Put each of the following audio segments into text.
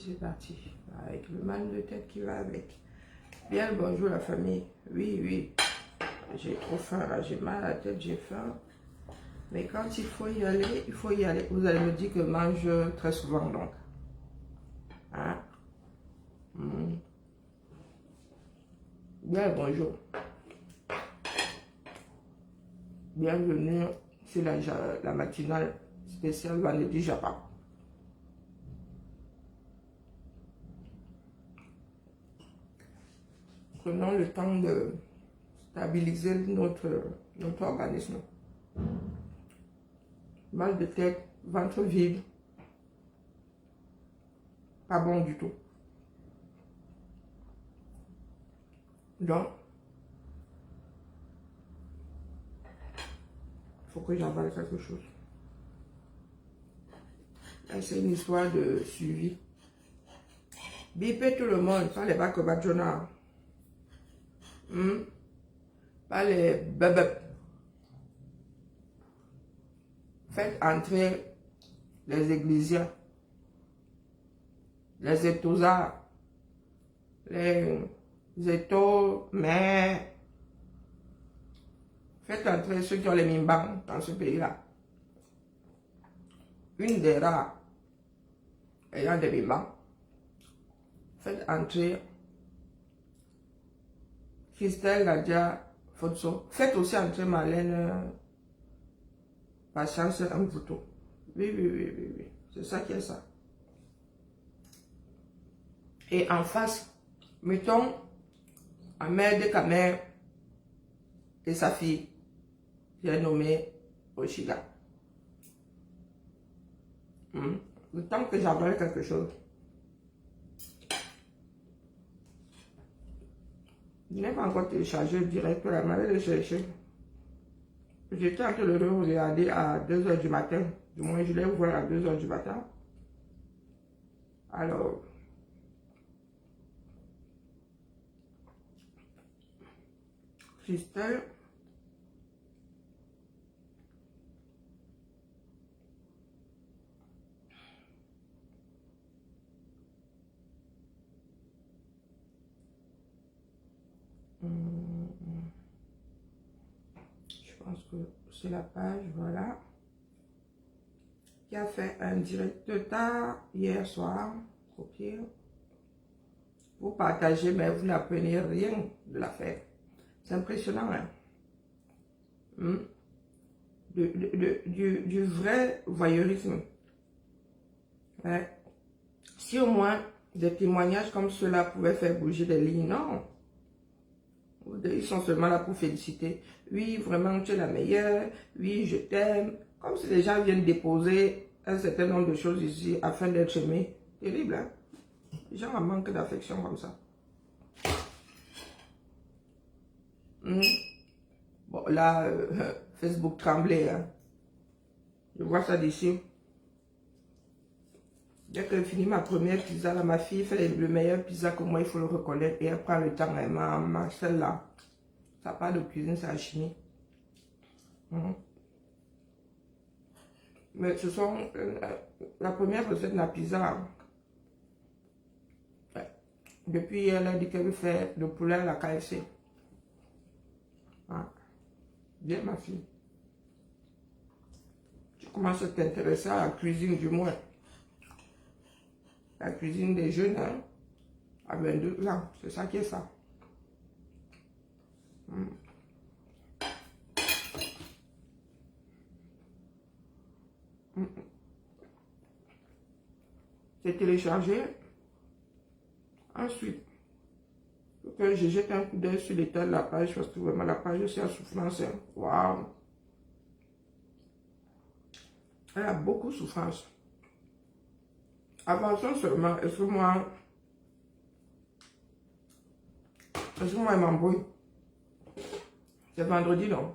C'est parti. Avec le mal de tête qui va avec. Bien le bonjour la famille. Oui, oui. J'ai trop faim là. J'ai mal à la tête, j'ai faim. Mais quand il faut y aller, il faut y aller. Vous allez me dire que je mange très souvent donc. Hein? Bien le bonjour. Bienvenue sur la matinale spéciale vendredi Japon. Prenons le temps de stabiliser notre organisme. Mal de tête, ventre vide, pas bon du tout. Donc, il faut que j'avale quelque chose. C'est une histoire de suivi. Bipez tout le monde, pas les bakobadjona. Pas les bébés. Faites entrer les églisiens, les étousards, les étos, mais faites entrer ceux qui ont les mimbans dans ce pays-là. Une des rares ayant des mimbans. Faites entrer Christelle Gadia Fotso. Faites aussi entrer Marlène Patience Mvuto. Oui. C'est ça qui est ça. Et en face, mettons Ahmed Kamer et sa fille. J'ai nommé Oshida. Le temps que j'avale quelque chose. Je n'ai pas encore téléchargé le direct, la m'avait le chercher. J'étais en train de le regarder à 2 h du matin. Du moins, je l'ai ouvert à 2 h du matin. Alors, Christelle. Je pense que c'est la page, voilà. Qui a fait un direct de tard hier soir. Copier. Vous partagez, mais vous n'apprenez rien de l'affaire. C'est impressionnant, hein? Du vrai voyeurisme. Ouais. Si au moins des témoignages comme cela pouvaient faire bouger des lignes, non. Ils sont seulement là pour féliciter. Oui, vraiment, tu es la meilleure. Oui, je t'aime. Comme si les gens viennent déposer un certain nombre de choses ici afin d'être aimés. Terrible, hein? Les gens en manquent d'affection comme ça. Bon, là, Facebook tremblait, hein? Je vois ça d'ici. Dès que je finis ma première pizza, là, ma fille fait le meilleur pizza que moi, il faut le reconnaître. Et elle prend le temps, elle m'a celle-là. Ça part de cuisine, c'est la chimie. Mais ce sont la première recette de la pizza. Depuis, elle a dit qu'elle veut faire le poulet à la KFC. Bien, ma fille. Tu commences à t'intéresser à la cuisine du moins. La cuisine des jeunes, hein, à 22 ans. C'est ça qui est ça. C'est téléchargé. Ensuite, que je jette un coup d'œil sur l'état de la page parce que vraiment la page c'est à souffrance. Hein. Waouh! Elle a beaucoup de souffrance. Avançons seulement. Est-ce que moi elle m'embrouille? C'est vendredi, non?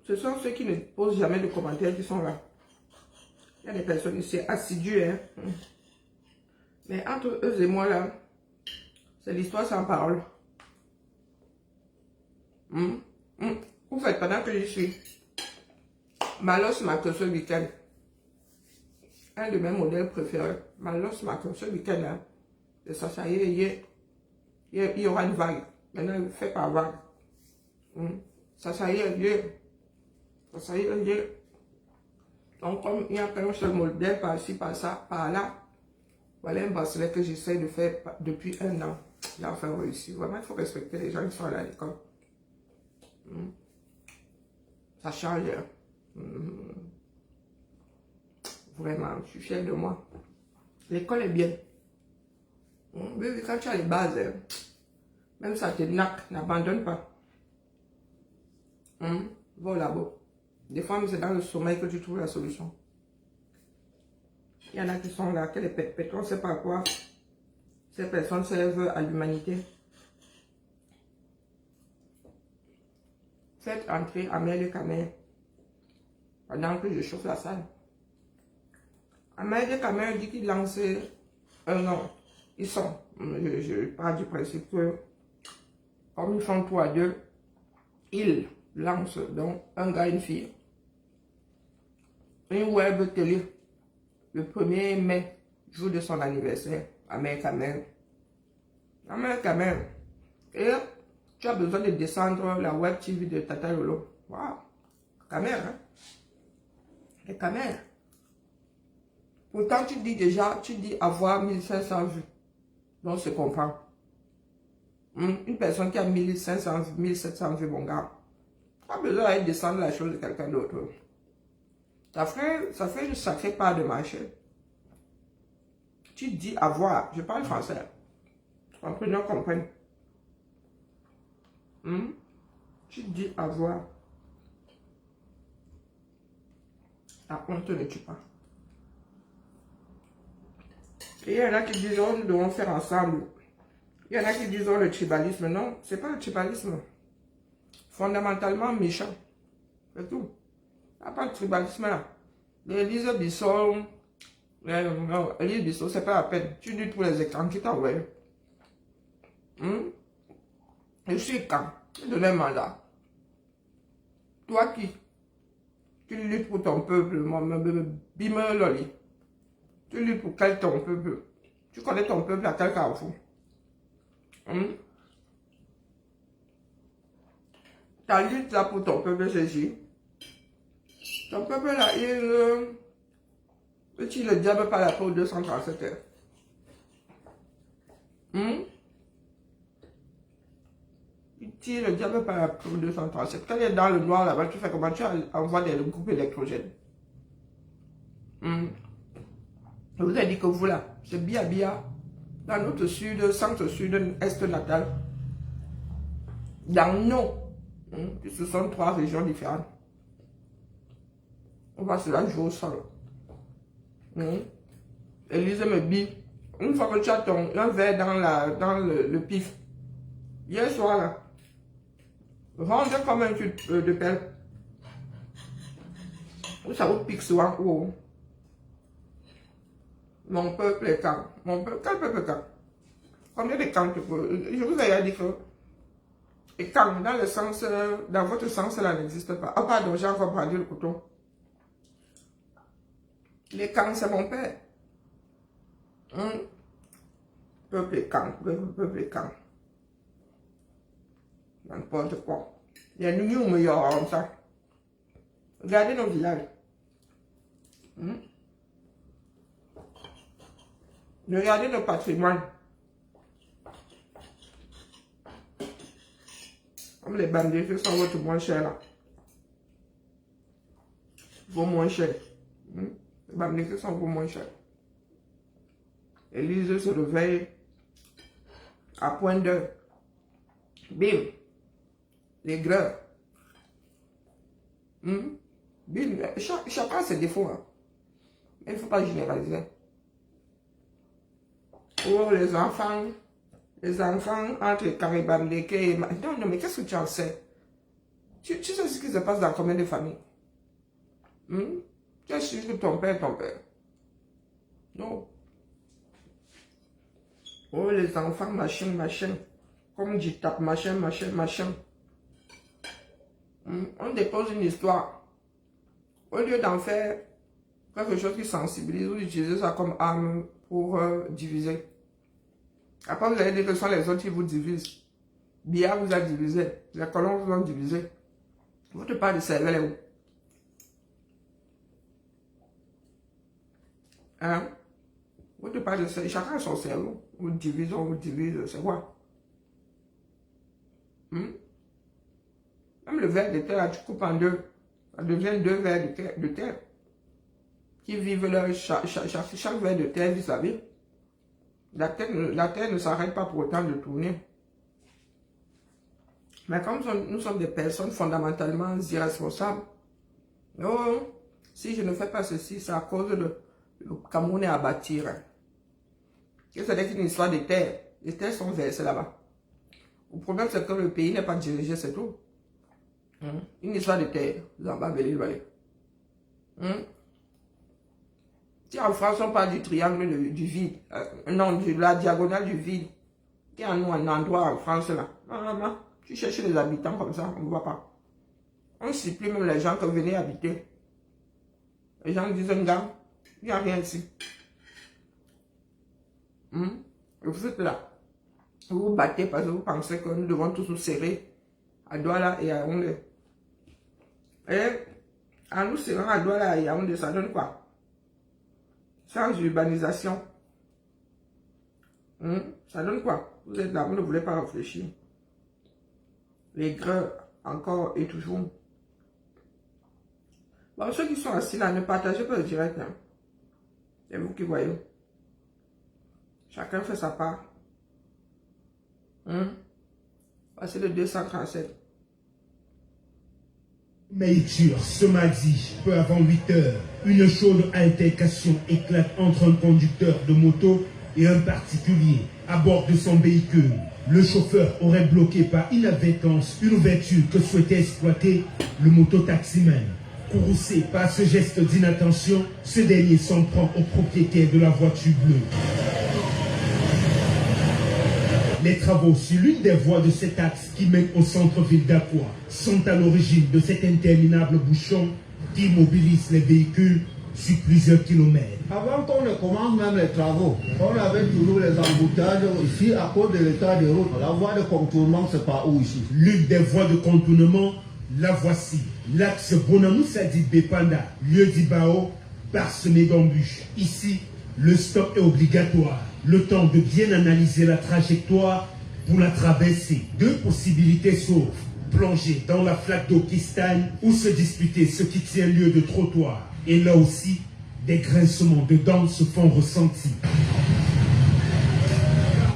Ce sont ceux qui ne posent jamais de commentaires qui sont là. Il y a des personnes ici assidues. Hein? Mais entre eux et moi, là, c'est l'histoire sans parole. Vous faites pendant que je suis. Malos Mac ce week-end. Un de mes modèles préférés. Malos Mac ce week-end. Hein. Et ça y est, il y aura une vague. Maintenant, il ne fait pas vague. Ça y est, ça y est. Donc, comme il y a qu'un seul modèle par-ci, par-ça, par-là, voilà un bracelet que j'essaie de faire depuis 1 an. J'ai enfin réussi. Vraiment, il faut respecter les gens qui sont à l'école. Ça change. Vraiment, je suis fière de moi. L'école est bien. Quand tu as les bases, même ça te naque, n'abandonne pas. Va là-bas. Des fois, c'est dans le sommeil que tu trouves la solution. Il y en a qui sont là, que les pétrons, on ne sait pas à quoi ces personnes servent à l'humanité. Faites entrer Amel et Kamer pendant que je chauffe la salle. Amel et Kamer dit qu'ils lancent un an. Ils sont. Je pars du principe que, comme ils font 3 à 2, ils lancent donc un gars et une fille. Une web télé. Le 1er mai, jour de son anniversaire, Amel Kamer. Amel Kamer. Et tu as besoin de descendre la web TV de Tata Lolo. Waouh! Kamer, hein? Et Kamer. Pourtant, tu dis avoir 1500 vues. Donc, se comprend. Une personne qui a 1500 vues, 1700 vues, mon gars. Pas besoin d'aller descendre la chose de quelqu'un d'autre. Ça fait une sacrée part de marché. Tu dis avoir. Je parle français. Comprenez, comprennent. Tu dis avoir. La honte ne tue pas. Et il y en a qui disent, oh, nous devons faire ensemble. Il y en a qui disent, oh, le tribalisme. Non, c'est pas le tribalisme. Fondamentalement méchant. C'est tout. Il n'y a pas de tribalisme là. Élise Bisson, non, Élise Bisson, c'est pas la peine. Tu luttes pour les écrans qui t'envoient. Je suis quand? Je donne un mandat. Toi qui? Tu luttes pour ton peuple, bime loli. Tu luttes pour quel ton peuple? Tu connais ton peuple à quel carrefour? Ta lutte là pour ton peuple, c'est ici. Ton peuple là, il tire le diable par la peau 237 heures. Il tire le diable par la peau 237. Quand il est dans le noir là-bas, tu fais comment? Tu envoies des groupes électrogènes. Je vous ai dit que vous là, c'est Bia Bia, dans notre sud, centre-sud, est natal. Dans nos, ce sont 3 régions différentes. On va se la jouer au sol. Élise me dit, une fois que tu as un verre dans le pif, hier soir là, rentre comme un tube de pelle. Ça vous pique souvent haut. Mon peuple est calme. Mon peuple, quel peuple est calme? Combien de camps je vous ai dit que et calme dans le sens, dans votre sens, cela n'existe pas. Ah pardon, j'ai encore perdu le couteau. Les camps, c'est mon père. Peuple est calme, peuple est calme. N'importe quoi. Il y a nous meilleurs comme ça. Regardez nos villages. Regardez nos patrimoines. Comme les bandits qui sont votre moins cher là. Vos moins cher. Les bandits qui sont vos moins cher. Élise se réveille à point d'heure. Bim. Les greurs. Bim. Chacun a ses défauts. Hein. Mais il ne faut pas généraliser. Oh, les enfants entre Karibamdeke et... Non, mais qu'est-ce que tu en sais? Tu sais ce qui se passe dans combien de familles? Tu es sûr que ton père. Non. Oh, les enfants, machin. Comme tu tapes, machin. On dépose une histoire. Au lieu d'en faire quelque chose qui sensibilise, vous utilisez ça comme arme pour diviser. Après, vous allez dire que ce sont les autres qui vous divisent. Biya vous a divisé. Les colons vous ont divisé. Votre part de cerveau est où? Hein? Votre part de cerveau, chacun a son cerveau. Vous divisez, on vous divise, c'est quoi? Même le ver de terre, tu coupes en deux. Ça devient deux vers de terre. Qui vivent leur, chaque ver de terre vit sa vie. La terre ne s'arrête pas pour autant de tourner. Mais comme nous sommes des personnes fondamentalement irresponsables, oh, si je ne fais pas ceci, c'est à cause de le Cameroun est à bâtir. C'est une histoire de terre. Les terres sont versées là-bas. Le problème, c'est que le pays n'est pas dirigé, c'est tout. Une histoire de terre. Si en France, on parle du triangle du vide, non, de la diagonale du vide, qui est un endroit en France là. Non. Tu cherches les habitants comme ça, on ne voit pas. On ne supplie même les gens que venez habiter. Les gens disent, gars, il n'y a rien ici. Vous êtes là. Vous vous battez parce que vous pensez que nous devons tous nous serrer à Douala et à Yaoundé. Et en nous serrant à Douala et à Yaoundé, ça donne quoi? Sans urbanisation. Ça donne quoi? Vous êtes là, vous ne voulez pas réfléchir. Les grains, encore et toujours. Bon, ceux qui sont assis là, ne partagez pas le direct. Hein. C'est vous qui voyez. Chacun fait sa part. Voici le 237. Maïture, ce mardi, peu avant 8 heures, une chaude altercation éclate entre un conducteur de moto et un particulier à bord de son véhicule. Le chauffeur aurait bloqué par inadvertance une ouverture que souhaitait exploiter le mototaximan. Courroucé par ce geste d'inattention, ce dernier s'en prend au propriétaire de la voiture bleue. Les travaux sur l'une des voies de cet axe qui mène au centre-ville d'Aqua sont à l'origine de cet interminable bouchon qui immobilise les véhicules sur plusieurs kilomètres. Avant qu'on ne commence même les travaux, on avait toujours les embouteillages ici à cause de l'état de route. La voie de contournement, c'est pas où ici? L'une des voies de contournement, la voici. L'axe Bonamou-Sadi-Bepanda, lieu d'Ibao, parsemé d'embûches. Ici, le stop est obligatoire. Le temps de bien analyser la trajectoire pour la traverser. Deux possibilités s'ouvrent. Plonger dans la flaque d'eau qui stagne ou se disputer ce qui tient lieu de trottoir. Et là aussi, des grincements de dents se font ressentir.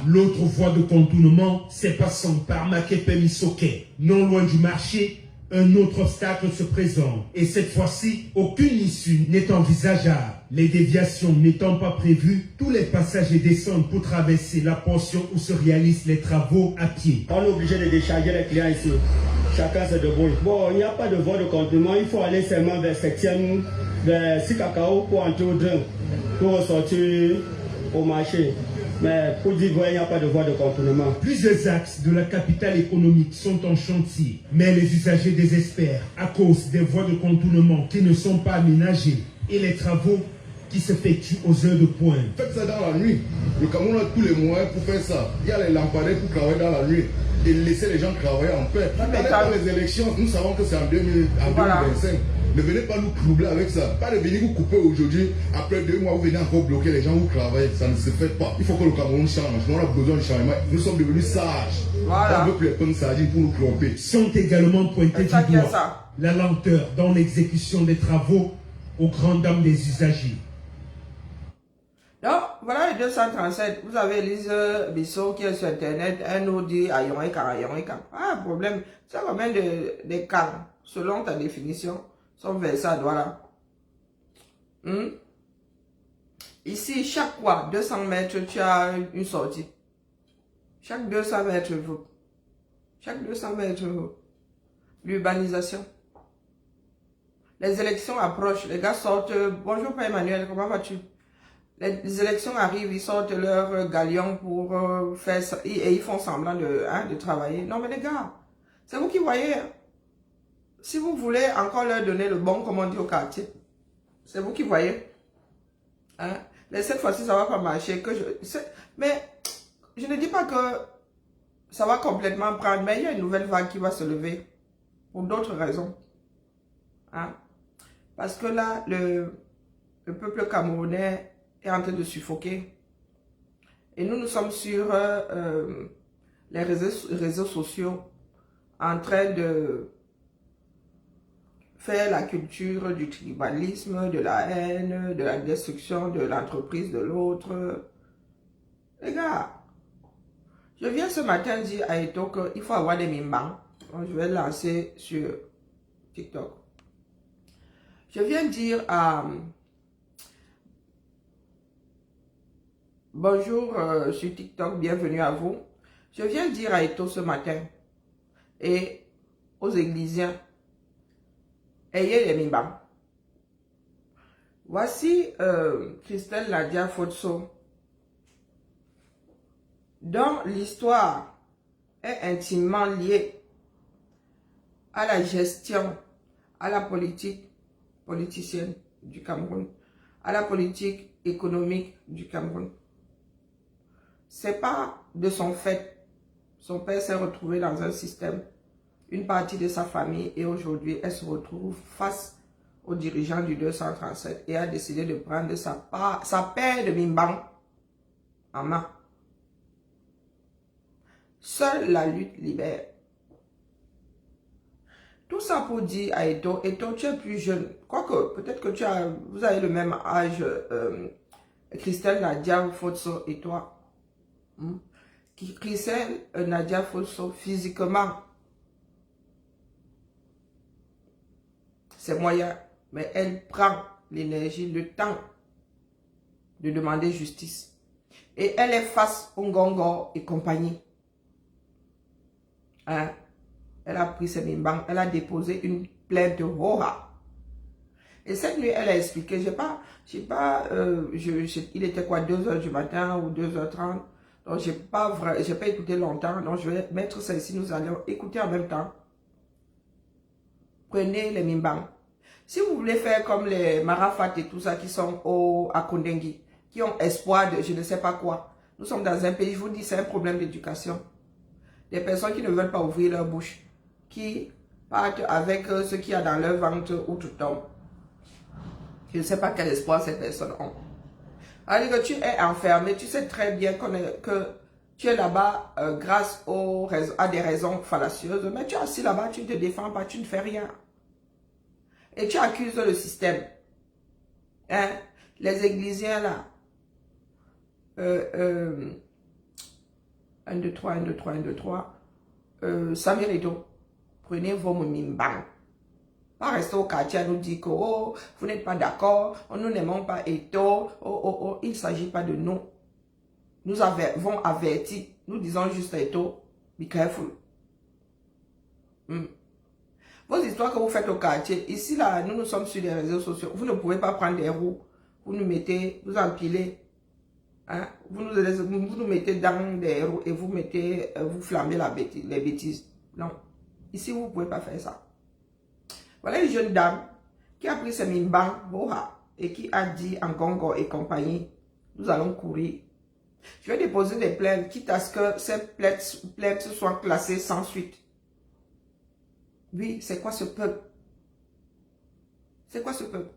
L'autre voie de contournement, c'est passant par Makepe-Misoke. Non loin du marché, un autre obstacle se présente. Et cette fois-ci, aucune issue n'est envisageable. Les déviations n'étant pas prévues, tous les passagers descendent pour traverser la portion où se réalisent les travaux à pied. On est obligé de décharger les clients ici. Chacun se débrouille. Bon, il n'y a pas de voie de contournement. Il faut aller seulement vers 7e, vers Sikakao pour entrer au train, pour ressortir au marché. Mais pour dire vrai, il n'y a pas de voie de contournement. Plusieurs axes de la capitale économique sont en chantier, mais les usagers désespèrent à cause des voies de contournement qui ne sont pas aménagées et les travaux qui s'effectuent aux heures de pointe. Faites ça dans la nuit. Le Cameroun a tous les moyens pour faire ça. Il y a les lampadaires pour travailler dans la nuit et laisser les gens travailler en paix. Dans les élections, nous savons que c'est en 2025. Ne venez pas nous troubler avec ça. Pas de venir vous couper aujourd'hui. Après 2 mois, vous venez encore bloquer les gens, vous travaillez. Ça ne se fait pas. Il faut que le Cameroun change. On a besoin de changement. Nous sommes devenus sages. On ne veut plus les pommes sardines pour nous tromper. Sont également pointés du doigt la lenteur dans l'exécution des travaux aux grandes dames des usagers. Donc, voilà le 237. Vous avez Elise Bissot qui est sur Internet. Elle nous dit Ayonika. Ah, problème. C'est combien de cas, selon ta définition, sont versés à Douala. Ici, chaque fois, 200 mètres, tu as une sortie. Chaque 200 mètres, chaque 200 mètres, l'urbanisation. Les élections approchent. Les gars sortent. Bonjour, Père Emmanuel, comment vas-tu? Les élections arrivent, ils sortent leur galion pour faire ça. Et ils font semblant de travailler. Non, mais les gars, c'est vous qui voyez. si vous voulez encore leur donner le bon, comme on dit au quartier, c'est vous qui voyez. Hein? Mais cette fois-ci, ça ne va pas marcher. Mais je ne dis pas que ça va complètement prendre, mais il y a une nouvelle vague qui va se lever pour d'autres raisons. Hein? Parce que là, le peuple camerounais est en train de suffoquer. Et nous sommes sur les réseaux sociaux en train de faire la culture du tribalisme, de la haine, de la destruction de l'entreprise de l'autre. Les gars, je viens ce matin dire à Eto qu'il faut avoir des mimbans. Donc, je vais lancer sur TikTok. Je viens dire à... Bonjour sur TikTok, bienvenue à vous. Je viens dire à Eto ce matin et aux églisiens, ayez les mimbans. Voici Christelle Nadia Fotso, dont l'histoire est intimement liée à la gestion, à la politique politicienne du Cameroun, à la politique économique du Cameroun. C'est pas de son fait. Son père s'est retrouvé dans un système, une partie de sa famille, et aujourd'hui, elle se retrouve face aux dirigeants du 237 et a décidé de prendre sa paire de mimbang en main. Seule la lutte libère. Tout ça pour dire à Eto, Eto, tu es plus jeune. Quoique, peut-être que vous avez le même âge, Christelle Nadia Fotso et toi. Christelle Nadia Fotso, physiquement, c'est moyen, mais elle prend l'énergie, le temps de demander justice. Et elle est face au Ngongo et compagnie. Hein? Elle a pris ses mimbang, elle a déposé une plainte de Roha. Et cette nuit, elle a expliqué, il était quoi, 2h du matin ou 2h30. Donc, j'ai pas écouté longtemps. Donc, je vais mettre ça ici. Nous allons écouter en même temps. Prenez les mimbang. Si vous voulez faire comme les Marafat et tout ça qui sont à Kondengui, qui ont espoir de je ne sais pas quoi. Nous sommes dans un pays, je vous dis, c'est un problème d'éducation. Des personnes qui ne veulent pas ouvrir leur bouche, qui partent avec ce qu'il y a dans leur ventre ou tout le temps. Je ne sais pas quel espoir ces personnes ont. Alors que tu es enfermé, tu sais très bien que tu es là-bas grâce à des raisons fallacieuses, mais tu es assis là-bas, tu ne te défends pas, tu ne fais rien. Et tu accuses le système. Hein? Les églisiens là. 1, 2, 3, 1, 2, 3, 1, 2, 3. Samir Eto, prenez vos mimbang. Pas rester au quartier à nous dire que oh, vous n'êtes pas d'accord, nous n'aimons pas Eto, il ne s'agit pas de nous. Nous avons averti, nous disons juste à Eto, be careful. Vos histoires que vous faites au quartier, ici là, nous sommes sur les réseaux sociaux, vous ne pouvez pas prendre des roues, vous nous mettez, vous empilez, hein? vous nous mettez dans des roues et vous flambez les bêtises. Non, ici vous ne pouvez pas faire ça. Voilà une jeune dame qui a pris ses mimbang et qui a dit en Congo et compagnie, nous allons courir. Je vais déposer des plaintes, quitte à ce que ces plaintes soient classées sans suite. Oui, c'est quoi ce peuple? C'est quoi ce peuple?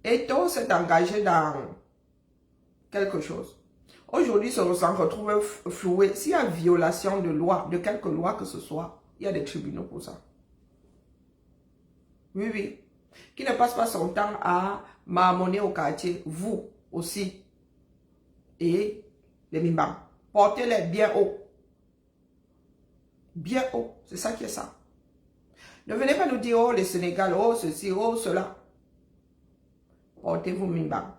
Eto s'est engagé dans quelque chose. Aujourd'hui, se retrouve floué. S'il y a violation de loi, de quelque loi que ce soit, il y a des tribunaux pour ça. Oui, oui. Qui ne passe pas son temps à marmonner au quartier, vous aussi. Et les mimbang. Portez-les bien haut. Bien haut. C'est ça qui est ça. Ne venez pas nous dire, oh, le Sénégal, oh, ceci, oh, cela. Portez vos mimbang.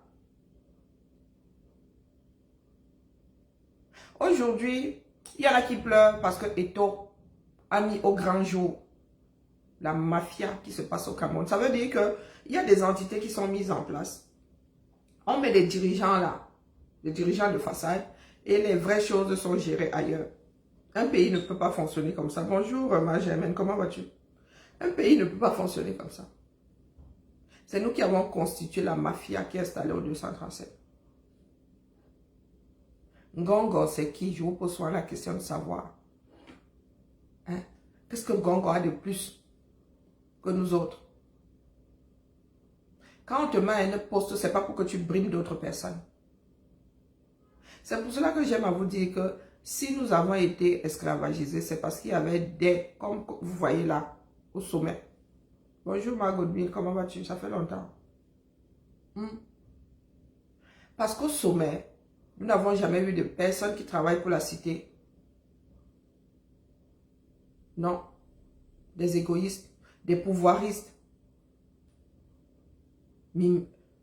Aujourd'hui, il y en a qui pleurent parce que Eto a mis au grand jour la mafia qui se passe au Cameroun. Ça veut dire qu'il y a des entités qui sont mises en place. On met des dirigeants là, des dirigeants de façade, et les vraies choses sont gérées ailleurs. Un pays ne peut pas fonctionner comme ça. Bonjour, ma Germaine, comment vas-tu? Un pays ne peut pas fonctionner comme ça. C'est nous qui avons constitué la mafia qui est installée au 237. Ngongo, c'est qui? Je vous pose souvent la question de savoir. Hein? Qu'est-ce que Ngongo a de plus que nous autres? Quand on te met à un poste, ce n'est pas pour que tu brimes d'autres personnes. C'est pour cela que j'aime à vous dire que si nous avons été esclavagisés, c'est parce qu'il y avait des, comme vous voyez là, au sommet. Bonjour Margot Bill, comment vas-tu? Ça fait longtemps. Parce qu'au sommet, nous n'avons jamais vu de personnes qui travaillent pour la cité. Non. Des égoïstes, des pouvoiristes. Mais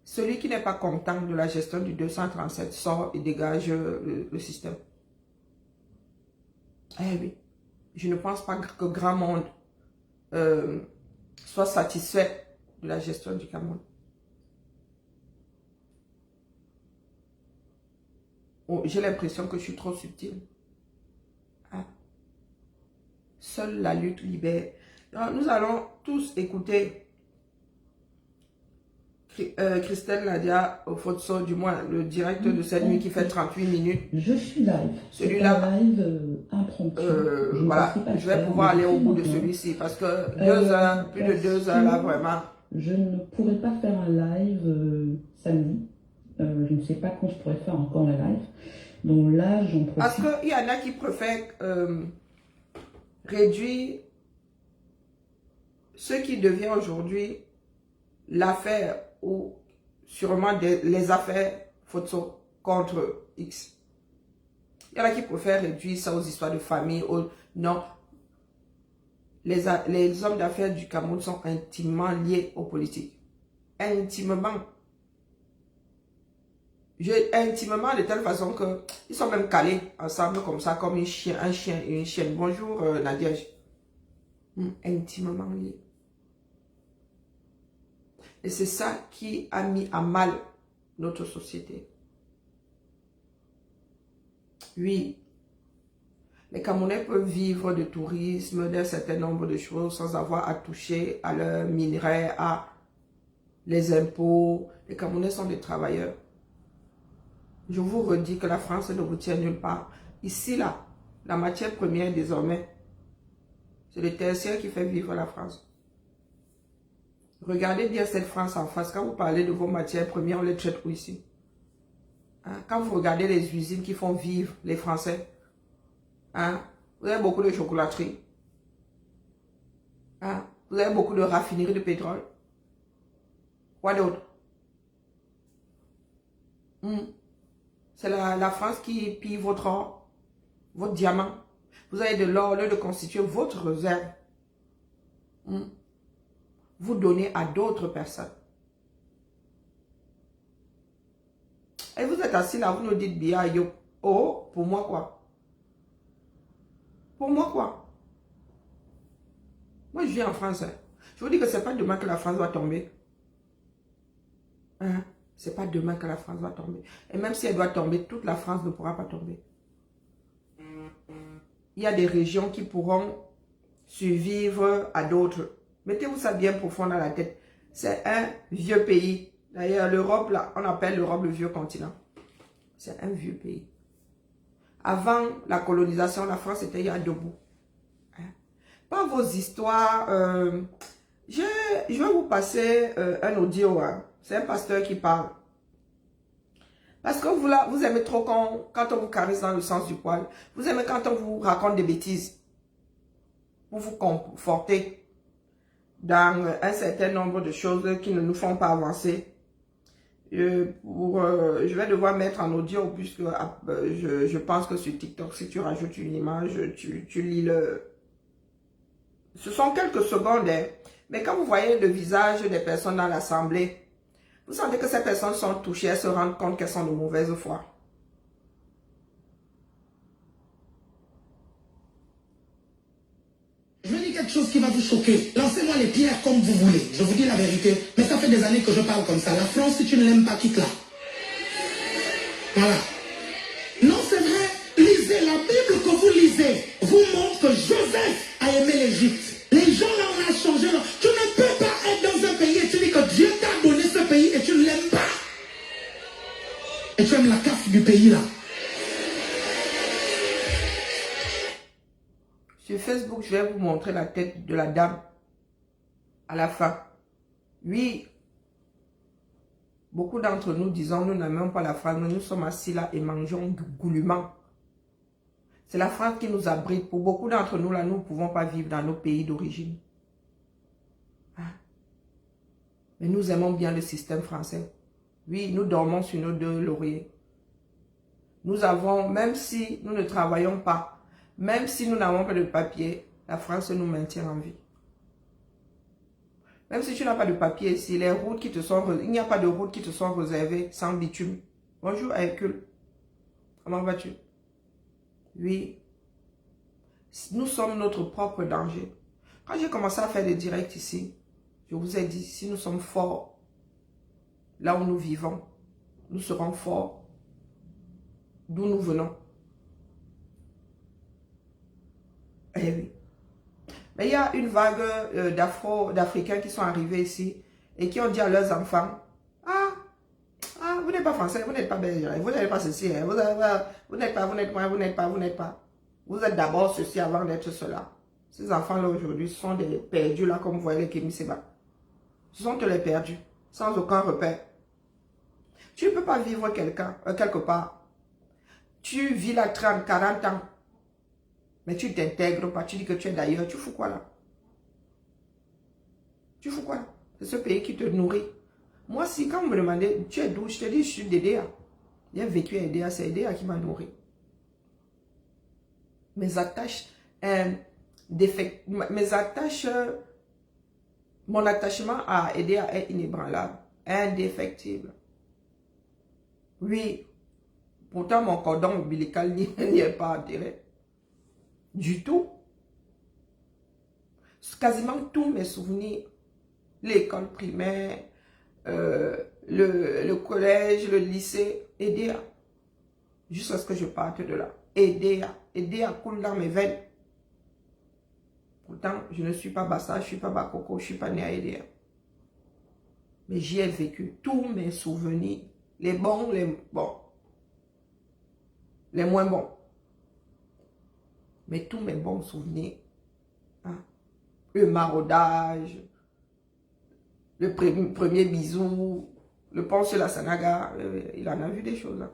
celui qui n'est pas content de la gestion du 237 sort et dégage le système. Eh oui. Je ne pense pas que grand monde soit satisfait de la gestion du Cameroun. Oh, j'ai l'impression que je suis trop subtile. Hein? Seule la lutte libère. Donc, nous allons tous écouter Christelle Nadia Fotso, du moins le direct de cette nuit qui fait 38 minutes. Je suis live. Celui-là, live impromptu. voilà, je vais pouvoir aller au bout de celui-ci parce que 2 heures, plus de 2 heures là, vraiment. Je ne pourrais pas faire un live samedi. Je ne sais pas quand je pourrais faire encore le live. Donc là, j'en profite. Parce qu'il y en a qui préfèrent réduire ce qui devient aujourd'hui l'affaire ou sûrement les affaires Fotso contre X. Il y en a qui préfèrent réduire ça aux histoires de famille. Non. Les hommes d'affaires du Cameroun sont intimement liés aux politiques. Intimement. Intimement de telle façon que ils sont même calés ensemble comme ça, comme un chien et une chienne. Bonjour Nadia. Intimement liés. Et c'est ça qui a mis à mal notre société. Oui, les Camerounais peuvent vivre de tourisme, d'un certain nombre de choses sans avoir à toucher à leurs minerais, à les impôts. Les Camerounais sont des travailleurs. Je vous redis que la France ne vous tient nulle part. Ici, là, la matière première désormais, c'est le tertiaire qui fait vivre la France. Regardez bien cette France en face. Quand vous parlez de vos matières premières, on les traite où ici? Hein? Quand vous regardez les usines qui font vivre les Français, hein? Vous avez beaucoup de chocolateries. Hein? Vous avez beaucoup de raffineries de pétrole. Quoi d'autre? C'est la France qui pille votre or, votre diamant. Vous avez de l'or, au lieu de constituer votre réserve. Vous donnez à d'autres personnes. Et vous êtes assis là, vous nous dites bien, yo, oh, pour moi quoi? Pour moi quoi? Moi je vis en France. Hein. Je vous dis que c'est pas demain que la France va tomber. Hein? C'est pas demain que la France va tomber. Et même si elle doit tomber, toute la France ne pourra pas tomber. Il y a des régions qui pourront survivre à d'autres. Mettez-vous ça bien profond dans la tête. C'est un vieux pays. D'ailleurs, l'Europe, là, on appelle l'Europe le vieux continent. C'est un vieux pays. Avant la colonisation, la France était là debout. Hein? Pas vos histoires. Je vais vous passer un audio. Hein? C'est un pasteur qui parle. Parce que vous aimez trop quand on vous caresse dans le sens du poil. Vous aimez quand on vous raconte des bêtises. Pour vous conforter dans un certain nombre de choses qui ne nous font pas avancer. Je vais devoir mettre en audio puisque je pense que sur TikTok, si tu rajoutes une image, tu lis le... Ce sont quelques secondes, hein, mais quand vous voyez le visage des personnes dans l'assemblée, vous sentez que ces personnes sont touchées, elles se rendent compte qu'elles sont de mauvaise foi. Je vais dire quelque chose qui va vous choquer. Lancez-moi les pierres comme vous voulez. Je vous dis la vérité. Mais ça fait des années que je parle comme ça. La France, si tu ne l'aimes pas, quitte-la. Voilà. Non, c'est vrai. Lisez la Bible que vous lisez. Vous montre que Joseph a aimé l'Égypte. Les gens là, on a changer. Là. Tu ne peux pas être dans un pays et tu dis que Dieu t'a donné ce pays et tu ne l'aimes pas. Et tu aimes la CAF du pays là. Sur Facebook, je vais vous montrer la tête de la dame à la fin. Oui, beaucoup d'entre nous disons nous n'aimons pas la France, mais nous sommes assis là et mangeons goulûment. C'est la France qui nous abrite. Pour beaucoup d'entre nous là, nous ne pouvons pas vivre dans nos pays d'origine. Hein? Mais nous aimons bien le système français. Oui, nous dormons sur nos 2 lauriers. Nous avons, même si nous ne travaillons pas, même si nous n'avons pas de papier, la France nous maintient en vie. Même si tu n'as pas de papier ici, les routes qui te sont... Il n'y a pas de routes qui te sont réservées sans bitume. Bonjour Hercule. Comment vas-tu? Oui. Nous sommes notre propre danger. Quand j'ai commencé à faire des directs ici, je vous ai dit, si nous sommes forts, là où nous vivons, nous serons forts d'où nous venons. Eh oui. Mais il y a une vague d'Africains qui sont arrivés ici et qui ont dit à leurs enfants, vous n'êtes pas français, vous n'êtes pas belge, vous n'êtes pas ceci, vous n'êtes pas. Vous êtes d'abord ceci avant d'être cela. Ces enfants-là aujourd'hui sont des perdus là, comme vous voyez les Kémi Seba. Ce sont les perdus, sans aucun repère. Tu ne peux pas vivre quelque part. Tu vis là 30, 40 ans. Mais tu ne t'intègres pas, tu dis que tu es d'ailleurs, tu fous quoi là? Tu fous quoi là? C'est ce pays qui te nourrit. Moi, si quand vous me demandez, tu es d'où? Je te dis, je suis d'EDA. J'ai vécu à EDA, c'est EDA qui m'a nourri. Mes attaches, mon attachement à EDA est inébranlable, indéfectible. Oui, pourtant mon cordon ombilical n'y est pas enterré. Du tout. Quasiment tous mes souvenirs, l'école primaire, le collège, le lycée, EDA. Jusqu'à ce que je parte de là. EDA coule dans mes veines. Pourtant, je ne suis pas Bassa, je ne suis pas Bakoko, je ne suis pas né à EDA. Mais j'y ai vécu tous mes souvenirs. Les bons, les moins bons. Mais tous mes bons souvenirs, hein, le maraudage, le premier bisou, le pont sur la Sanaga, il en a vu des choses. Hein.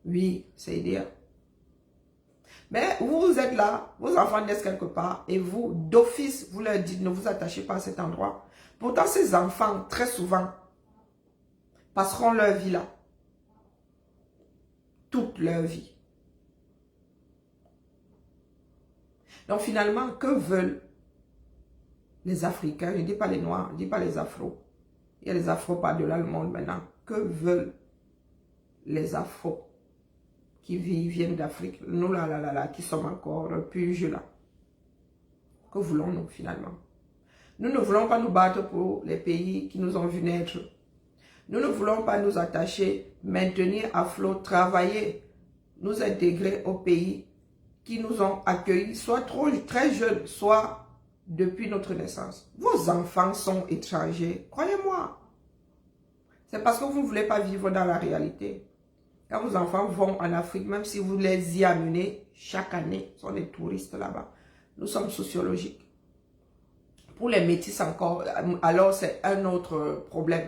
Oui, c'est idéal. Mais vous êtes là, vos enfants naissent quelque part, et vous, d'office, vous leur dites, ne vous attachez pas à cet endroit. Pourtant, ces enfants, très souvent, passeront leur vie là. Toute leur vie. Donc finalement, que veulent les Africains? Je ne dis pas les Noirs, je ne dis pas les Afros. Il y a les Afros par-delà le monde maintenant. Que veulent les Afros qui viennent d'Afrique? Nous là, qui sommes encore puges là. Que voulons-nous finalement? Nous ne voulons pas nous battre pour les pays qui nous ont vu naître. Nous ne voulons pas nous attacher, maintenir à flot, travailler, nous intégrer au pays qui nous ont accueillis, soit très jeunes, soit depuis notre naissance. Vos enfants sont étrangers, croyez-moi. C'est parce que vous ne voulez pas vivre dans la réalité. Quand vos enfants vont en Afrique, même si vous les y amenez, chaque année, ce sont des touristes là-bas. Nous sommes sociologiques. Pour les métis encore, alors c'est un autre problème.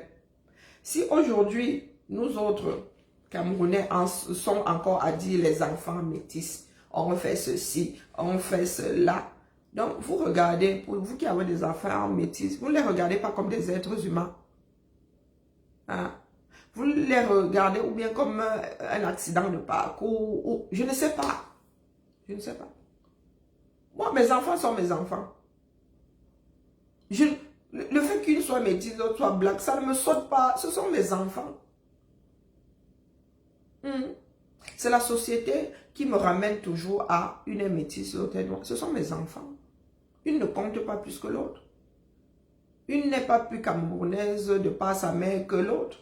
Si aujourd'hui, nous autres Camerounais sont encore à dire les enfants métis, on fait ceci, on fait cela. Donc, vous regardez, pour vous qui avez des enfants métis, vous ne les regardez pas comme des êtres humains. Hein? Vous les regardez ou bien comme un accident de parcours, ou je ne sais pas. Je ne sais pas. Moi, mes enfants sont mes enfants. Le fait qu'une soit métisse, l'autre soit black, ça ne me saute pas. Ce sont mes enfants. C'est la société qui me ramène toujours à une est métisse, l'autre est noire. Ce sont mes enfants. Une ne compte pas plus que l'autre. Une n'est pas plus camerounaise de par sa mère que l'autre.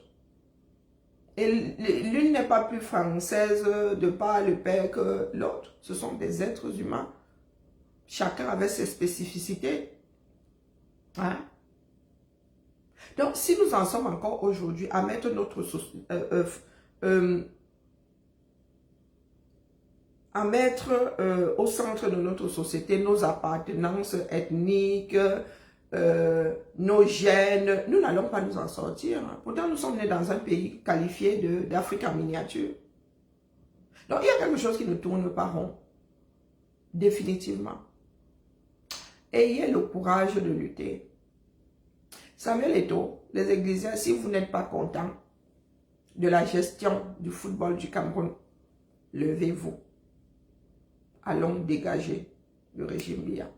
Et l'une n'est pas plus française de par le père que l'autre. Ce sont des êtres humains. Chacun avait ses spécificités. Hein? Donc, si nous en sommes encore aujourd'hui à mettre notre au centre de notre société nos appartenances ethniques, nos gènes, nous n'allons pas nous en sortir. Pourtant, nous sommes nés dans un pays qualifié d'Afrique en miniature. Donc, il y a quelque chose qui ne tourne pas rond. Définitivement. Ayez le courage de lutter. Samuel Eto'o, les Églisiens, si vous n'êtes pas contents de la gestion du football du Cameroun, levez-vous. Allons dégager le régime Biya.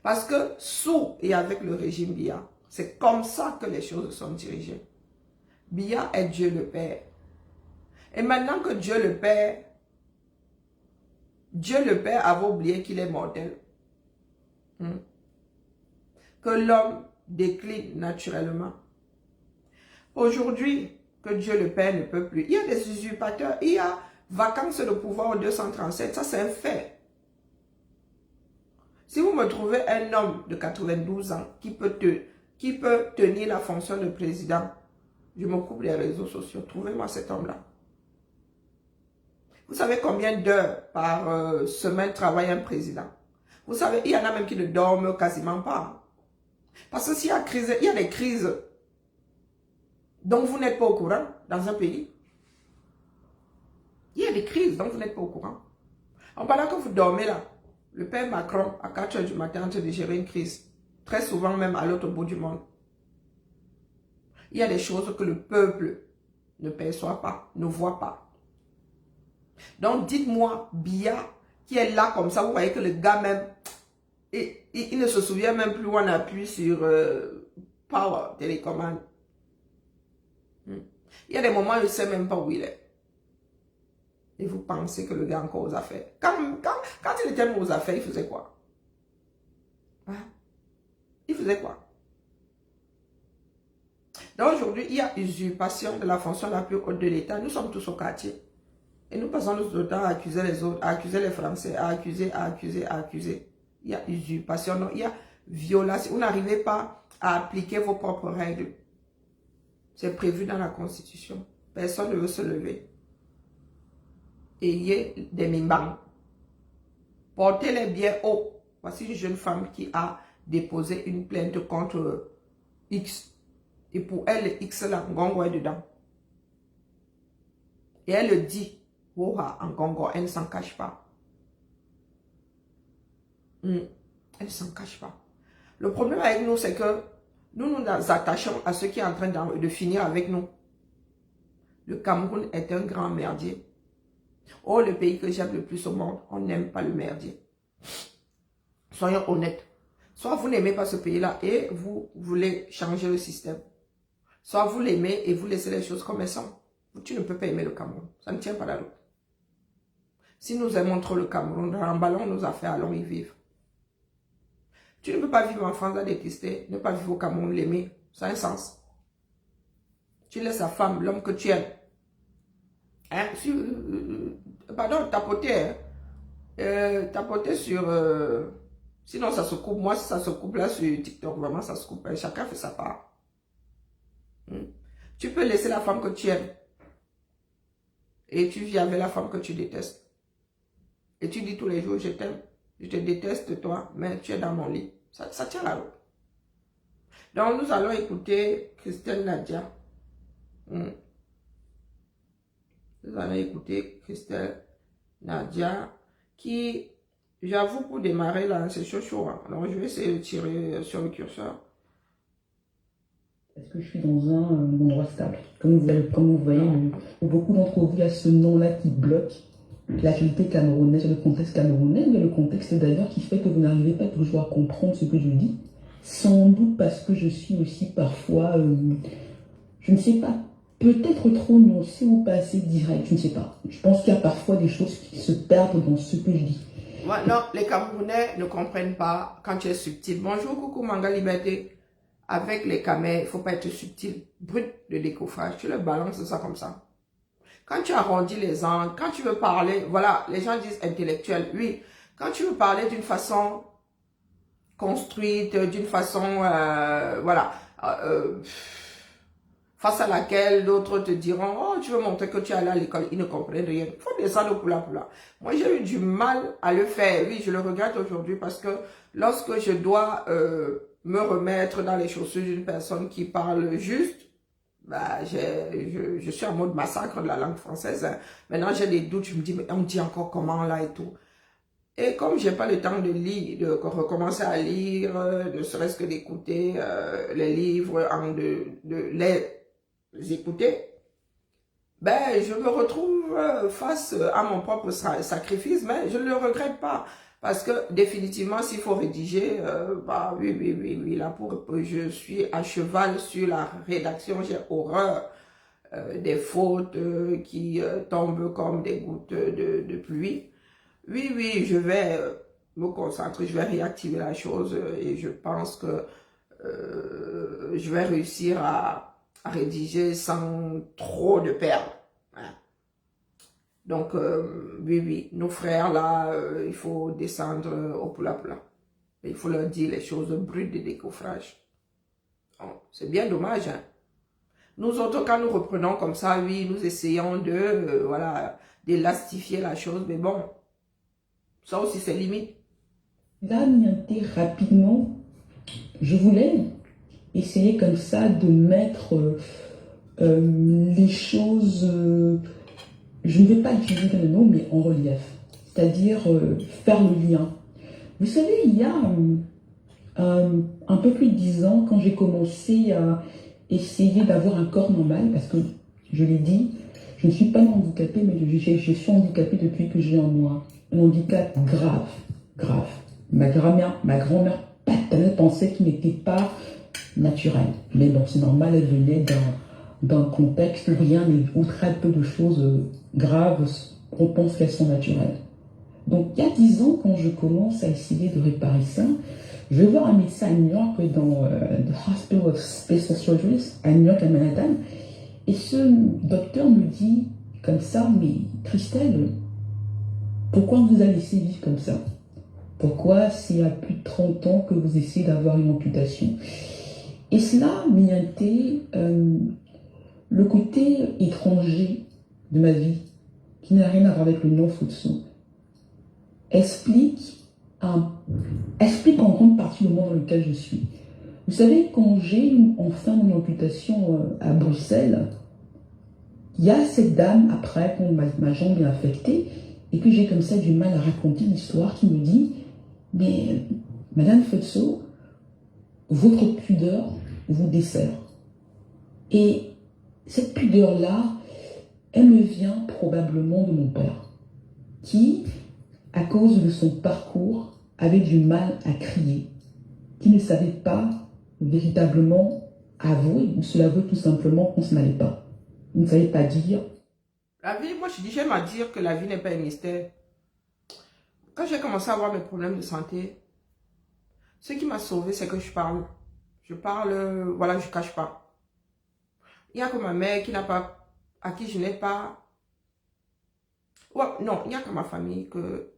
Parce que sous et avec le régime Biya, c'est comme ça que les choses sont dirigées. Biya est Dieu le Père. Et maintenant que Dieu le Père avait oublié qu'il est mortel. Que l'homme décline naturellement. Aujourd'hui, que Dieu le Père ne peut plus. Il y a des usurpateurs, il y a vacances de pouvoir au 237, ça c'est un fait. Si vous me trouvez un homme de 92 ans qui peut tenir la fonction de président, je me coupe les réseaux sociaux, trouvez-moi cet homme-là. Vous savez combien d'heures par semaine travaille un président? Vous savez, il y en a même qui ne dorment quasiment pas. Parce que s'il y a crise, il y a des crises dont vous n'êtes pas au courant dans un pays. Il y a des crises dont vous n'êtes pas au courant. En pendant que vous dormez là, le père Macron, à 4 h du matin, en train de gérer une crise. Très souvent même à l'autre bout du monde. Il y a des choses que le peuple ne perçoit pas, ne voit pas. Donc dites-moi, Biya, qui est là comme ça, vous voyez que le gars même, il ne se souvient même plus où on appuie sur Power, télécommande. Il y a des moments où il ne sait même pas où il est. Et vous pensez que le gars est encore aux affaires. Quand il était aux affaires, il faisait quoi? Hein? Il faisait quoi? Donc aujourd'hui, il y a usurpation de la fonction la plus haute de l'État. Nous sommes tous au quartier. Et nous passons notre temps à accuser les autres, à accuser les Français, à accuser. Il y a usurpation, non, il y a violation. Vous n'arrivez pas à appliquer vos propres règles. C'est prévu dans la Constitution. Personne ne veut se lever. Ayez des mimbans. Portez-les bien haut. Voici une jeune femme qui a déposé une plainte contre X. Et pour elle, le X là, Ngongo est dedans. Et elle le dit. En Ngongo, elle ne s'en cache pas. Elle ne s'en cache pas. Le problème avec nous, c'est que nous nous attachons à ce qui est en train de finir avec nous. Le Cameroun est un grand merdier. Oh, le pays que j'aime le plus au monde, on n'aime pas le merdier. Soyons honnêtes. Soit vous n'aimez pas ce pays-là et vous voulez changer le système. Soit vous l'aimez et vous laissez les choses comme elles sont. Tu ne peux pas aimer le Cameroun. Ça ne tient pas la route. Si nous aimons trop le Cameroun, remballons nos affaires, allons y vivre. Tu ne peux pas vivre en France à détester, ne pas vivre au Cameroun, l'aimer. Ça a un sens. Tu laisses la femme, l'homme que tu aimes. Hein? Pardon, tapoter. Tapoter sur... sinon, ça se coupe. Moi, si ça se coupe là sur TikTok, vraiment, ça se coupe. Chacun fait sa part. Tu peux laisser la femme que tu aimes. Et tu vis avec la femme que tu détestes. Et tu dis tous les jours, je t'aime. Je te déteste toi, mais tu es dans mon lit. Ça tient la route. Donc, nous allons écouter Christelle Nadia. Nous allons écouter Christelle Nadia qui, j'avoue, pour démarrer là, c'est chaud. Hein. Alors, je vais essayer de tirer sur le curseur. Est-ce que je suis dans un endroit stable? Comme vous voyez, beaucoup d'entre vous, il y a ce nom-là qui bloque l'actualité camerounaise, le contexte camerounais, mais le contexte d'ailleurs qui fait que vous n'arrivez pas toujours à comprendre ce que je dis. Sans doute parce que je suis aussi parfois, je ne sais pas, peut-être trop nuancé ou pas assez direct, je ne sais pas. Je pense qu'il y a parfois des choses qui se perdent dans ce que je dis. Ouais, non, les Camerounais ne comprennent pas quand tu es subtil. Bonjour, coucou, Manga Liberté. Avec les camés, il ne faut pas être subtil. Brut de décoffrage, tu le balances ça comme ça. Quand tu arrondis les angles, quand tu veux parler, voilà, les gens disent intellectuel, oui. Quand tu veux parler d'une façon construite d'une façon, voilà, face à laquelle d'autres te diront, oh, tu veux montrer que tu es allé à l'école, ils ne comprennent rien. Il faut descendre pour la. Moi, j'ai eu du mal à le faire. Oui, je le regrette aujourd'hui parce que lorsque je dois me remettre dans les chaussures d'une personne qui parle juste, bah, je suis en mode massacre de la langue française. Hein. Maintenant, j'ai des doutes, je me dis, mais on dit encore comment là et tout. Et comme j'ai pas le temps de lire, de recommencer à lire, ne serait-ce que d'écouter les livres, de les écouter, ben je me retrouve face à mon propre sacrifice, mais je ne le regrette pas. Parce que définitivement, s'il faut rédiger, bah oui, là je suis à cheval sur la rédaction, j'ai horreur des fautes qui tombent comme des gouttes de pluie. Oui, je vais me concentrer, je vais réactiver la chose et je pense que je vais réussir à rédiger sans trop de perles. Voilà. Donc, oui, nos frères là, il faut descendre au poula-poula. Il faut leur dire les choses brutes de décoffrage. C'est bien dommage. Hein? Nous autres, quand nous reprenons comme ça, oui, nous essayons de, voilà, d'élastifier la chose, mais bon, ça aussi c'est limite. Là, rapidement, je voulais essayer comme ça de mettre les choses, je ne vais pas utiliser le mot, mais en relief. C'est-à-dire faire le lien. Vous savez, il y a un peu plus de 10 ans, quand j'ai commencé à essayer d'avoir un corps normal, parce que, je l'ai dit, je ne suis pas handicapée, mais je suis handicapée depuis que j'ai un handicap grave. Ma grand-mère paternelle pensait qu'il n'était pas naturel. Mais bon, c'est normal, elle venait d'un contexte où rien n'est, où très peu de choses graves, on pense qu'elles sont naturelles. Donc, il y a 10 ans, quand je commence à essayer de réparer ça, je vais voir un médecin à New York dans the Hospital of Special Surgeries, à New York, à Manhattan. Et ce docteur me dit comme ça, mais Christelle, pourquoi vous avez laissé vivre comme ça? Pourquoi c'est à plus de 30 ans que vous essayez d'avoir une amputation? Et cela m'a été le côté étranger de ma vie, qui n'a rien à voir avec le non-Futsu, explique en grande partie le monde dans lequel je suis. Vous savez, quand j'ai enfin mon amputation à Bruxelles, il y a cette dame, après, quand ma jambe est affectée, et que j'ai comme ça du mal à raconter l'histoire, qui me dit, mais Madame Futsu, votre pudeur vous dessert. Et cette pudeur-là, elle me vient probablement de mon père, qui, à cause de son parcours, avait du mal à crier, qui ne savait pas véritablement avouer, ou cela veut tout simplement qu'on se n'allait pas. Il ne savait pas dire. La vie, moi je dis, j'aime à dire que la vie n'est pas un mystère. Quand j'ai commencé à avoir mes problèmes de santé, ce qui m'a sauvé, c'est que je parle. Je parle, voilà, je ne cache pas. Il n'y a que ma mère qui n'a pas, à qui je n'ai pas. Ouais, non, il n'y a que ma famille que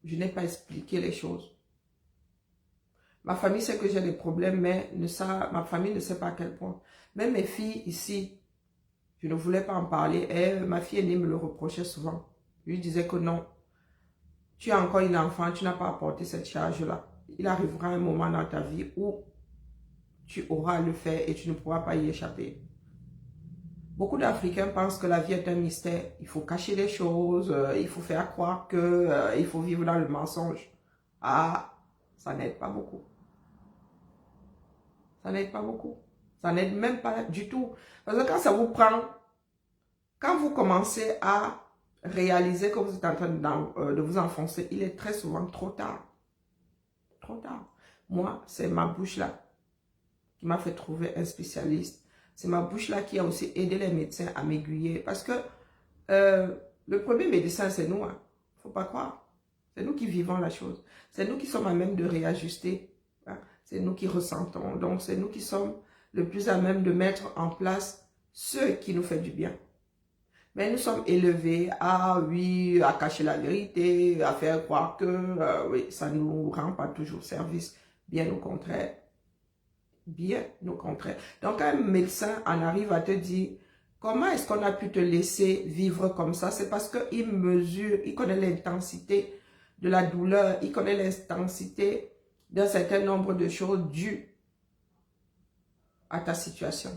je n'ai pas expliqué les choses. Ma famille sait que j'ai des problèmes, mais ma famille ne sait pas à quel point. Même mes filles ici, je ne voulais pas en parler. Et ma fille aînée me le reprochait souvent. Je lui disais que non, tu es encore une enfant, tu n'as pas apporté cette charge-là. Il arrivera un moment dans ta vie où tu auras à le faire et tu ne pourras pas y échapper. Beaucoup d'Africains pensent que la vie est un mystère. Il faut cacher les choses, il faut faire croire qu'il faut vivre dans le mensonge. Ah, ça n'aide pas beaucoup. Ça n'aide pas beaucoup. Ça n'aide même pas du tout. Parce que quand ça vous prend, quand vous commencez à réaliser que vous êtes en train de vous enfoncer, il est très souvent trop tard. Trop tard. Moi, c'est ma bouche-là qui m'a fait trouver un spécialiste. C'est ma bouche-là qui a aussi aidé les médecins à m'aiguiller. Parce que le premier médecin, c'est nous. Hein. Faut pas croire. C'est nous qui vivons la chose. C'est nous qui sommes à même de réajuster. Hein. C'est nous qui ressentons. Donc, c'est nous qui sommes le plus à même de mettre en place ce qui nous fait du bien. Mais nous sommes élevés à, oui, à cacher la vérité, à faire croire que, oui, ça ne nous rend pas toujours service. Bien au contraire. Bien au contraire. Donc, un médecin en arrive à te dire, comment est-ce qu'on a pu te laisser vivre comme ça? C'est parce qu'il mesure, il connaît l'intensité de la douleur, il connaît l'intensité d'un certain nombre de choses dues à ta situation.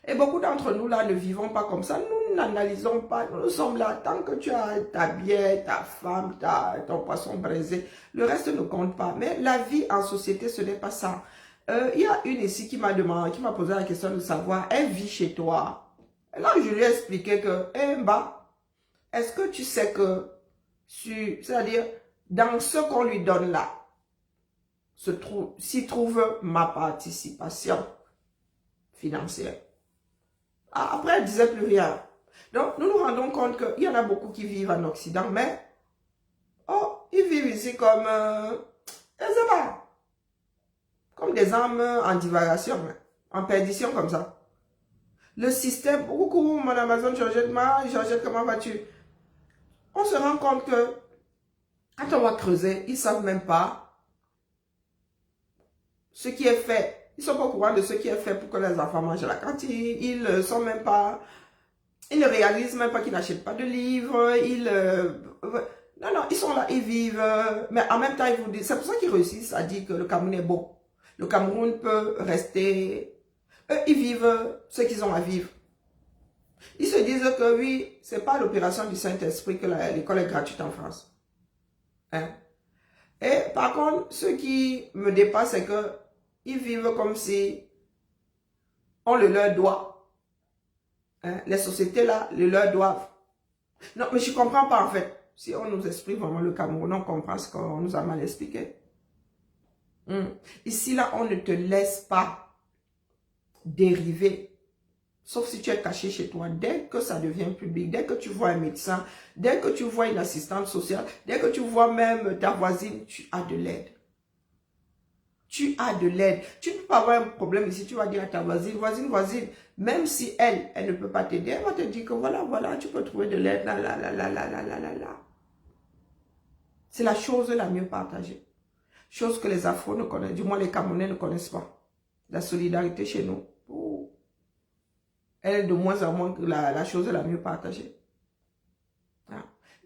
Et beaucoup d'entre nous, là, ne vivons pas comme ça. Nous n'analysons pas. Nous sommes là. Tant que tu as ta bière, ta femme, ton poisson braisé, le reste ne compte pas. Mais la vie en société, ce n'est pas ça. Il y a une ici qui m'a posé la question de savoir, elle vit chez toi. Et là, je lui ai expliqué que, est-ce que tu sais que, c'est-à-dire, dans ce qu'on lui donne là, s'y trouve ma participation financière. Après, elle ne disait plus rien. Donc, nous nous rendons compte qu'il y en a beaucoup qui vivent en Occident, mais, ils vivent ici comme, je ne sais pas, comme des âmes en divagation, en perdition comme ça. Le système, coucou, mon Amazon, Georgette, comment vas-tu? On se rend compte que, quand on va creuser, ils ne savent même pas ce qui est fait. Ils ne sont pas au courant de ce qui est fait pour que les enfants mangent à la cantine. Ils ne réalisent même pas qu'ils n'achètent pas de livres. Non, ils sont là, ils vivent. Mais en même temps, ils vous disent, c'est pour ça qu'ils réussissent à dire que le Cameroun est beau. Le Cameroun peut rester. Eux, ils vivent ce qu'ils ont à vivre. Ils se disent que oui, c'est pas l'opération du Saint-Esprit que l'école est gratuite en France. Hein? Et par contre, ce qui me dépasse, c'est que ils vivent comme si on le leur doit. Hein? Les sociétés là, le leur doivent. Non, mais je ne comprends pas en fait. Si on nous explique vraiment le Cameroun, on comprend ce qu'on nous a mal expliqué. Ici là, on ne te laisse pas dériver. Sauf si tu es caché chez toi. Dès que ça devient public, dès que tu vois un médecin, dès que tu vois une assistante sociale, dès que tu vois même ta voisine, tu as de l'aide. Tu as de l'aide. Tu ne peux pas avoir un problème ici. Tu vas dire à ta voisine, même si elle ne peut pas t'aider, elle va te dire que voilà, tu peux trouver de l'aide, là. C'est la chose la mieux partagée. Chose que les Afro ne connaissent, du moins les Camerounais ne connaissent pas. La solidarité chez nous, elle est de moins en moins la chose la mieux partagée.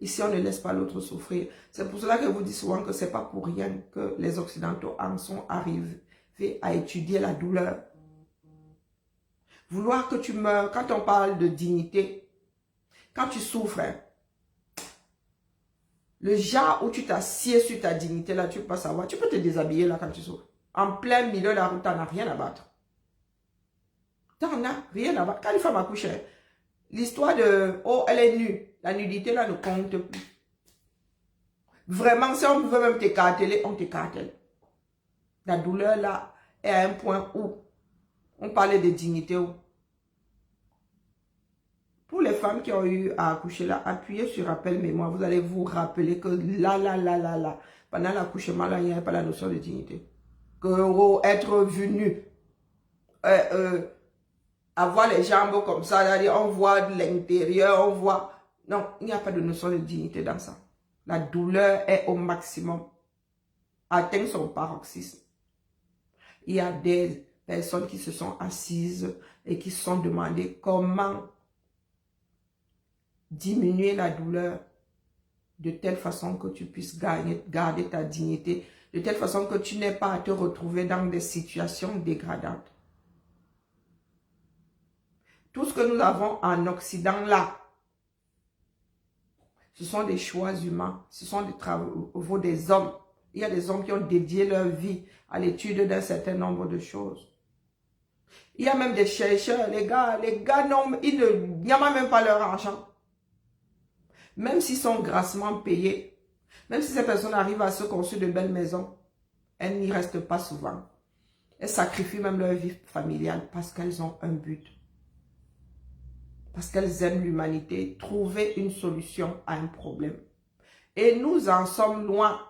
Ici, on ne laisse pas l'autre souffrir. C'est pour cela que je vous dis souvent que ce n'est pas pour rien que les Occidentaux en sont arrivés à étudier la douleur. Vouloir que tu meurs, quand on parle de dignité, quand tu souffres, le genre où tu t'assieds sur ta dignité, là, tu peux pas savoir. Tu peux te déshabiller là quand tu souffres. En plein milieu de la route, tu n'en as rien à battre. Tu n'en as rien à battre. Quand une femme accouche, l'histoire de « oh, elle est nue », la nudité là ne compte plus. Vraiment, si on veut même t'écarteler, on t'écartèle. La douleur là est à un point où on parlait de dignité. Pour les femmes qui ont eu à accoucher là, appuyez sur rappel mémoire. Vous allez vous rappeler que là, pendant l'accouchement là, il n'y a pas la notion de dignité. Que être vu nu, avoir les jambes comme ça, on voit de l'intérieur, on voit... Non, il n'y a pas de notion de dignité dans ça. La douleur est au maximum, atteint son paroxysme. Il y a des personnes qui se sont assises et qui se sont demandé comment diminuer la douleur de telle façon que tu puisses garder ta dignité, de telle façon que tu n'aies pas à te retrouver dans des situations dégradantes. Tout ce que nous avons en Occident là, ce sont des choix humains, ce sont des travaux des hommes. Il y a des hommes qui ont dédié leur vie à l'étude d'un certain nombre de choses. Il y a même des chercheurs, les gars, ils ne gagnent même pas leur argent. Même s'ils sont grassement payés, même si ces personnes arrivent à se construire de belles maisons, elles n'y restent pas souvent. Elles sacrifient même leur vie familiale parce qu'elles ont un but. Parce qu'elles aiment l'humanité, trouver une solution à un problème. Et nous en sommes loin.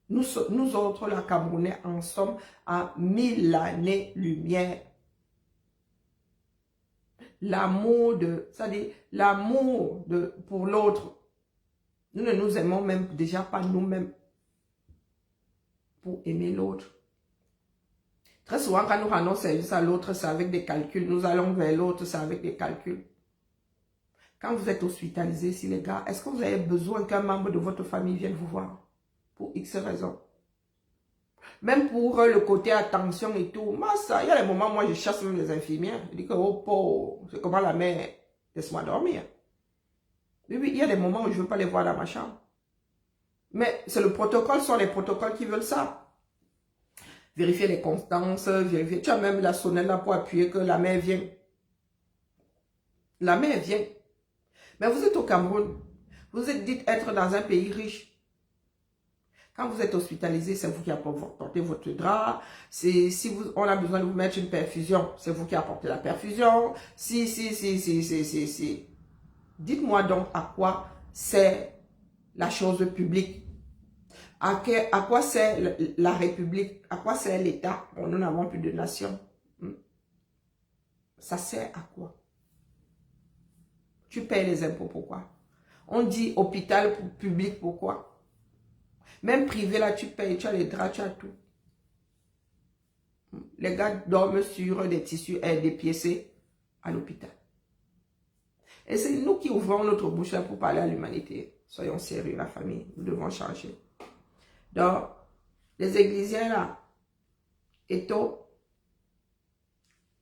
Nous autres, la Camerounais, en sommes à 1000 années-lumière. l'amour pour l'autre. Nous ne nous aimons même déjà pas nous-mêmes pour aimer l'autre. Très souvent, quand nous rendons service à l'autre, c'est avec des calculs. Nous allons vers l'autre, c'est avec des calculs. Quand vous êtes hospitalisé ici, les gars, est-ce que vous avez besoin qu'un membre de votre famille vienne vous voir? Pour X raisons. Même pour le côté attention et tout. Moi, ça, il y a des moments, moi, je chasse même les infirmières. Je dis que, oh, pauvre, c'est comment la mère, laisse-moi dormir. Oui, oui, il y a des moments où je ne veux pas les voir dans ma chambre. Mais c'est le protocole, ce sont les protocoles qui veulent ça. Vérifier les constances, vérifier. Tu as même la sonnette là pour appuyer que la mère vient. La mère vient. Mais vous êtes au Cameroun. Vous êtes dit être dans un pays riche. Quand vous êtes hospitalisé, c'est vous qui apportez votre drap. Si on a besoin de vous mettre une perfusion, c'est vous qui apportez la perfusion. Si. Dites-moi donc à quoi sert la chose publique. À quoi sert la République? À quoi sert l'État? Bon, nous n'avons plus de nation. Ça sert à quoi? Tu payes les impôts, pourquoi? On dit hôpital public, pourquoi? Même privé, là, tu payes, tu as les draps, tu as tout. Les gars dorment sur des tissus dépiécés à l'hôpital. Et c'est nous qui ouvrons notre bouche là pour parler à l'humanité. Soyons sérieux, la famille, nous devons changer. Donc, les églisiens là, Eto,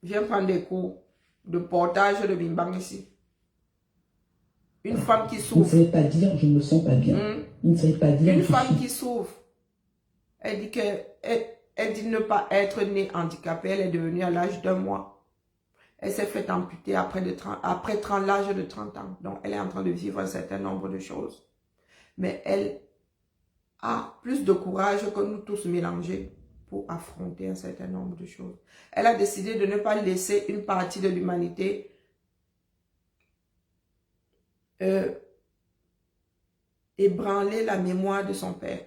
viens prendre des cours de portage de bimbang ici. Une femme qui souffre. Vous ne savez pas dire, je ne me sens pas bien. Vous ne savez pas dire. Une femme qui souffre. Elle dit elle dit ne pas être née handicapée. Elle est devenue à l'âge d'1 mois. Elle s'est fait amputer après l'âge de 30 ans. Donc, elle est en train de vivre un certain nombre de choses. Mais elle a plus de courage que nous tous mélangés pour affronter un certain nombre de choses. Elle a décidé de ne pas laisser une partie de l'humanité ébranler la mémoire de son père.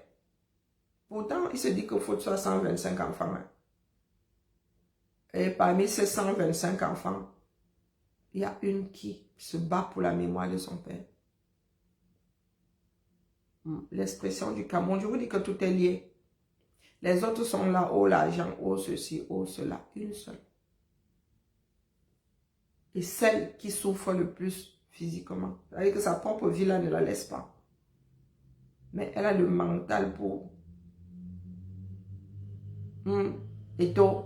Pourtant, il se dit qu'il faut 125 enfants. Hein. Et parmi ces 125 enfants, il y a une qui se bat pour la mémoire de son père. L'expression du Cameroun, je vous dis que tout est lié. Les autres sont là, oh l'argent, oh ceci, oh cela, une seule. Et celle qui souffre le plus physiquement, c'est-à-dire que sa propre vie là ne la laisse pas. Mais elle a le mental pour... Eto.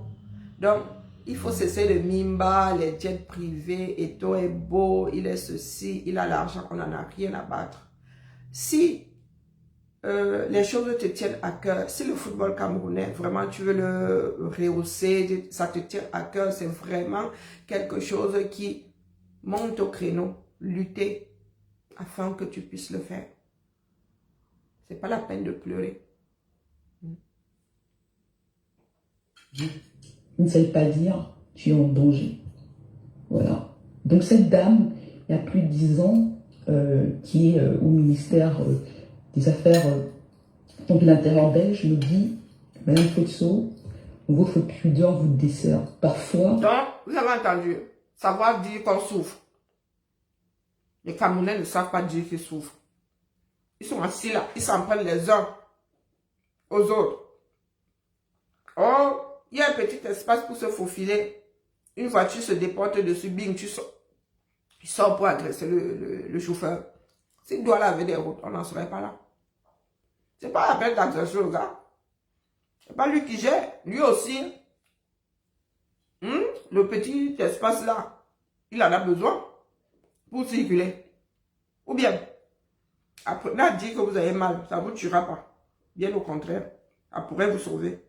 Donc, il faut cesser de mimba, les jets privés, Eto est beau, il est ceci, il a l'argent, on n'en a rien à battre. Si les choses te tiennent à cœur, si le football camerounais, vraiment tu veux le rehausser, ça te tient à cœur, c'est vraiment quelque chose qui monte au créneau, lutter afin que tu puisses le faire. C'est pas la peine de pleurer. Vous ne savez pas dire, tu es en danger. Voilà. Donc cette dame, il y a plus de 10 ans, qui est au ministère des Affaires de l'Intérieur belge, me dit, Madame Fotso, votre pudeur vous dessert. Parfois... Donc, vous avez entendu, savoir dire qu'on souffre. Les Camerounais ne savent pas dire qu'ils souffrent. Ils sont assis là, ils s'en prennent les uns aux autres. Oh, il y a un petit espace pour se faufiler. Une voiture se déporte dessus, bing, tu sors pour agresser le chauffeur. S'il doit laver des routes, on n'en serait pas là. C'est pas la peine d'agresser le gars. C'est pas lui qui gère, lui aussi. Le petit espace là, il en a besoin pour circuler. Ou bien, apprenez à dire que vous avez mal, ça ne vous tuera pas. Bien au contraire, ça pourrait vous sauver.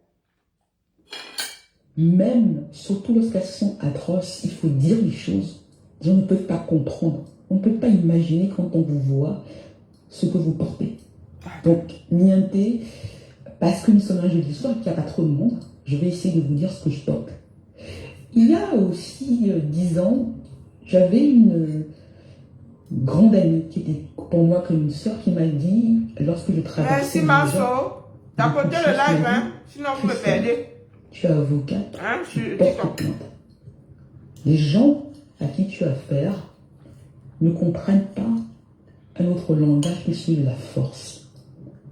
Même, surtout lorsqu'elles sont atroces, il faut dire les choses. Les gens ne peuvent pas comprendre. On ne peut pas imaginer quand on vous voit ce que vous portez. Donc, Niente, parce que nous sommes un jeudi soir et qu'il n'y a pas trop de monde, je vais essayer de vous dire ce que je porte. Il y a aussi 10 ans, j'avais une grande amie qui était pour moi comme une sœur qui m'a dit, lorsque je traversais... Merci Marceau, t'as porté le live, hein? Sinon vous me perdez. Tu es avocate, Hein? tu portes plainte. Les gens à qui tu as affaire ne comprennent pas un autre langage que celui de la force.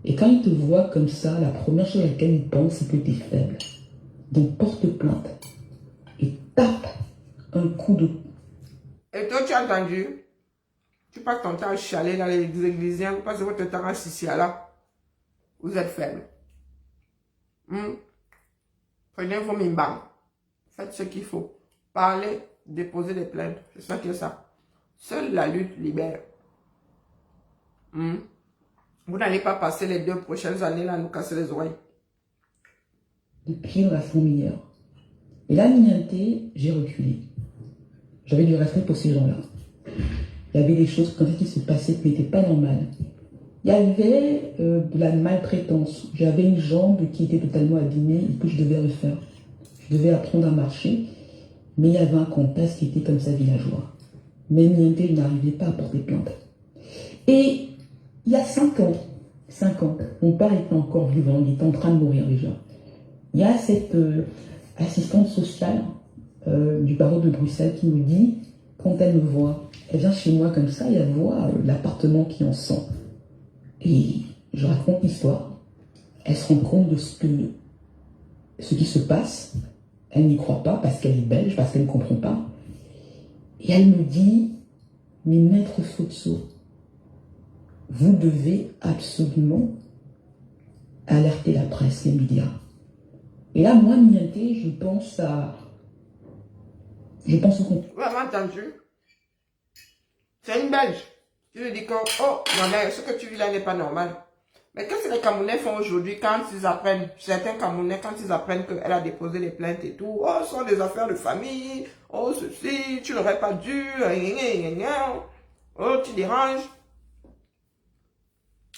Et quand ils te voient comme ça, la première chose à laquelle ils pensent, c'est que tu es faible. Donc porte plainte et tape un coup de... Et toi, tu as entendu? Tu passes ton temps à chialer dans les églisiens, vous passez votre temps à Sissia là. Vous êtes faible. Prenez vos mimbang. Faites ce qu'il faut. Parlez, déposez des plaintes. C'est ça qui est ça. Seule la lutte libère. Vous n'allez pas passer les 2 prochaines années là à nous casser les oreilles. De pied dans la fourmilière. Et là, Niente, j'ai reculé. J'avais du respect pour ces gens-là. Il y avait des choses comme ça qui se passaient qui n'étaient pas normales. Il y avait de la maltraitance. J'avais une jambe qui était totalement abîmée et que je devais refaire. Je devais apprendre à marcher, mais il y avait un contexte qui était comme ça villageois. Mais Niente, je n'arrivais pas à porter plainte. Et il y a 5 ans, mon père était encore vivant, il était en train de mourir déjà. Il y a cette assistante sociale du barreau de Bruxelles qui me dit, quand elle me voit, elle vient chez moi comme ça et elle voit l'appartement qui en sent. Et je raconte l'histoire. Elle se rend compte de ce qui se passe. Elle n'y croit pas parce qu'elle est belge, parce qu'elle ne comprend pas. Et elle me dit, mais maître Fotso, vous devez absolument alerter la presse, les médias. Et là, moi, Niente, je pense au compte. Vous avez entendu? C'est une Belge. Tu lui dis que, oh, non, ce que tu vis là n'est pas normal. Mais qu'est-ce que les Camerounais font aujourd'hui quand ils apprennent, certains Camerounais, quand ils apprennent qu'elle a déposé les plaintes et tout, oh, ce sont des affaires de famille, oh, ceci, tu n'aurais pas dû, oh, tu déranges.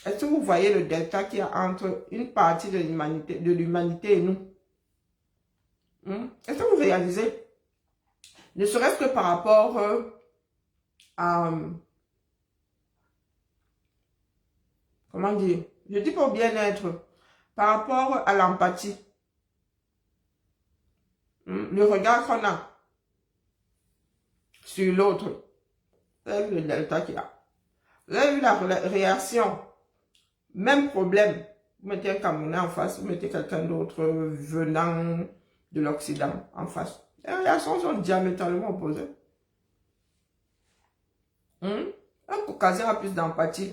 Est-ce que vous voyez le delta qu'il y a entre une partie de l'humanité et nous? Est-ce que vous réalisez? Ne serait-ce que par rapport à... Comment dire? Je dis pas au bien-être. Par rapport à l'empathie. Le regard qu'on a sur l'autre. Vous avez vu le delta qu'il y a. Vous avez vu la réaction. Même problème. Vous mettez un Camerounais en face, vous mettez quelqu'un d'autre venant de l'Occident en face. Les réactions sont diamétralement opposées. Un Caucasien a plus d'empathie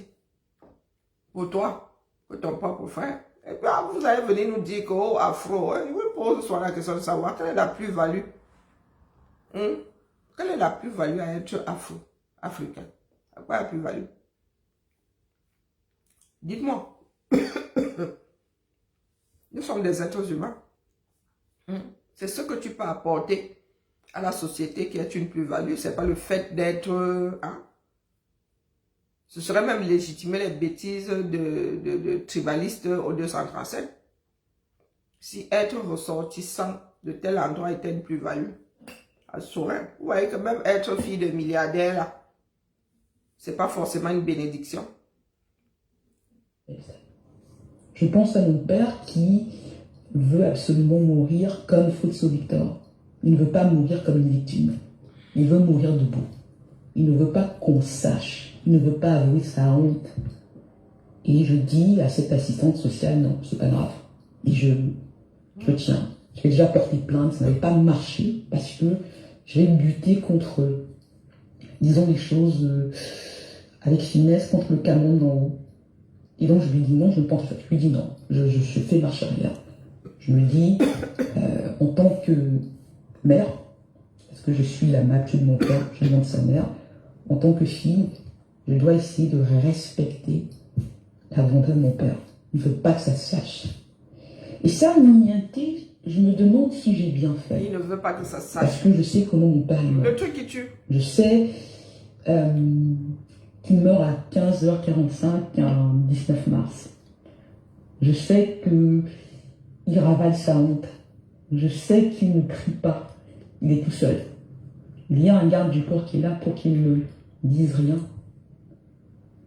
pour toi que ton propre frère. Et puis vous allez venir nous dire que, oh, afro, il vous pose soit la question de savoir quelle est la plus-value. Quelle est la plus-value à être africain? À quoi la plus-value? Dites-moi. Nous sommes des êtres humains. C'est ce que tu peux apporter à la société qui est une plus-value. Ce n'est pas le fait d'être... Ce serait même légitimer les bêtises de tribalistes au 237. Si être ressortissant de tel endroit était une plus-value, vous voyez que même être fille de milliardaire, c'est pas forcément une bénédiction. Je pense à mon père qui veut absolument mourir comme Fotso Victor. Il ne veut pas mourir comme une victime. Il veut mourir debout. Il ne veut pas qu'on sache. Il ne veut pas avouer sa honte. Et je dis à cette assistante sociale, non, c'est pas grave. Et je tiens. J'ai déjà porté plainte, ça n'avait pas marché parce que j'ai buté contre, disons les choses avec finesse, contre le Cameroun d'en haut. Et donc je lui dis non, je ne pense pas. Je lui dis non, je fais marche arrière. Je me dis, en tant que mère, parce que je suis la mature de mon père, je viens de sa mère, en tant que fille, je dois essayer de respecter la volonté de mon père. Il ne veut pas que ça se sache. Et ça, Niente, je me demande si j'ai bien fait. Il ne veut pas que ça se sache. Parce que je sais comment mon père est mort. Le truc qui tue. Je sais qu'il meurt à 15h45 un 19 mars. Je sais qu'il ravale sa honte. Je sais qu'il ne crie pas. Il est tout seul. Il y a un garde du corps qui est là pour qu'il ne dise rien.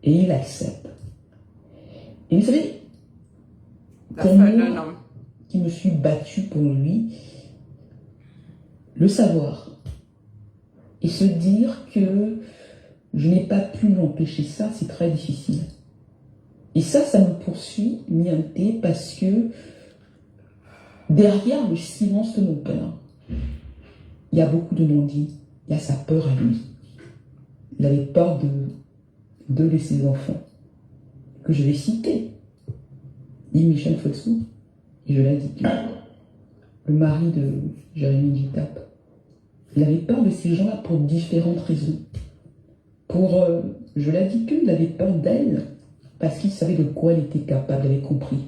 Et il accepte. Et vous savez, pour moi, qui me suis battue pour lui, le savoir Et se dire que je n'ai pas pu m'empêcher ça, c'est très difficile. Et ça me poursuit, Mianté, parce que derrière le silence de mon père, il y a beaucoup de non-dits. Il y a sa peur à lui. Il avait peur de ses enfants, que je vais citer. Yves Michel Fossou, et je l'ai dit, le mari de Jérémy Gitap. Il avait peur de ces gens-là pour différentes raisons. Je l'ai dit qu'il avait peur d'elle, parce qu'il savait de quoi elle était capable, il avait compris.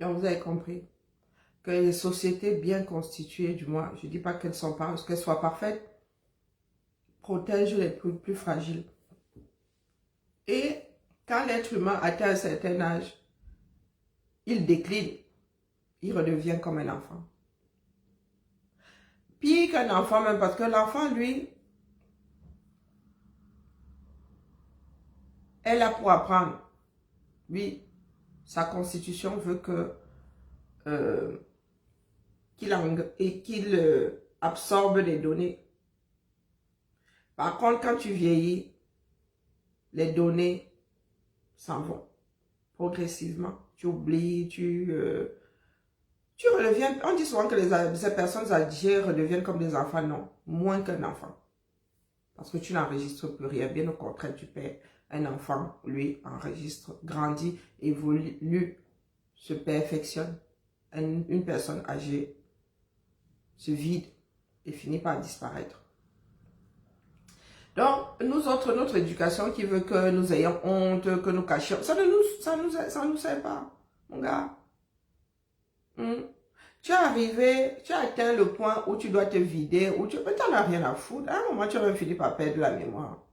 Donc vous avez compris que les sociétés bien constituées, du moins, je ne dis pas qu'elles soient parfaites, protègent les plus fragiles. Et quand l'être humain atteint un certain âge, il décline, il redevient comme un enfant. Pire qu'un enfant même, parce que l'enfant, lui, est là pour apprendre. Lui, sa constitution veut que qu'il absorbe les données. Par contre, quand tu vieillis, les données s'en vont progressivement. Tu oublies, tu redeviens. On dit souvent que ces personnes âgées redeviennent comme des enfants. Non, moins qu'un enfant. Parce que tu n'enregistres plus rien. Bien au contraire, tu perds. Un enfant, lui, enregistre, grandit, évolue, se perfectionne. Une personne âgée se vide et finit par disparaître. Donc, nous autres, notre éducation qui veut que nous ayons honte, que nous cachions, ça nous sert pas, mon gars. Tu es arrivé, tu as atteint le point où tu dois te vider, où tu n'en as rien à foutre. À un moment, tu vas finir par perdre la mémoire.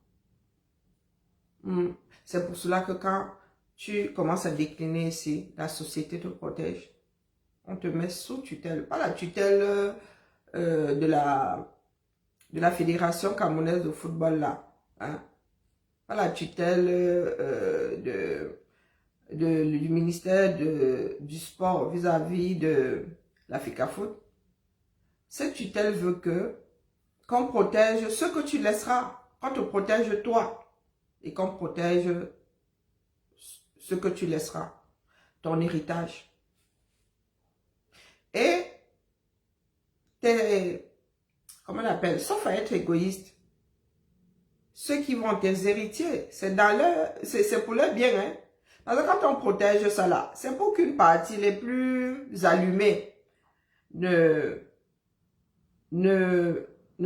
C'est pour cela que quand tu commences à décliner ici, la société te protège. On te met sous tutelle, pas la tutelle de la Fédération camerounaise de football là, hein? Pas la tutelle du ministère du sport vis-à-vis de l'Africa Foot. Cette tutelle veut qu'on protège ce que tu laisseras, qu'on te protège toi et qu'on protège ce que tu laisseras, ton héritage. Et comment on appelle, sauf à être égoïste, ceux qui vont tes héritiers, c'est pour leur bien, hein. Parce que quand on protège ça là, c'est pour qu'une partie les plus allumées ne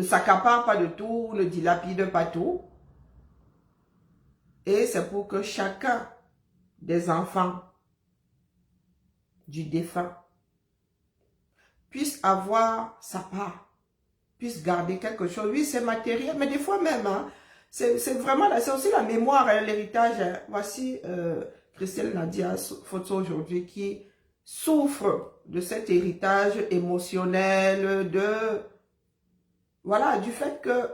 s'accapare pas de tout, ne dilapide pas tout. Et c'est pour que chacun des enfants du défunt puisse avoir sa part, puisse garder quelque chose. Oui, c'est matériel, mais des fois même, hein, c'est vraiment, c'est aussi la mémoire, hein, l'héritage. Hein. Voici Christelle Nadia Fosso aujourd'hui qui souffre de cet héritage émotionnel, voilà, du fait que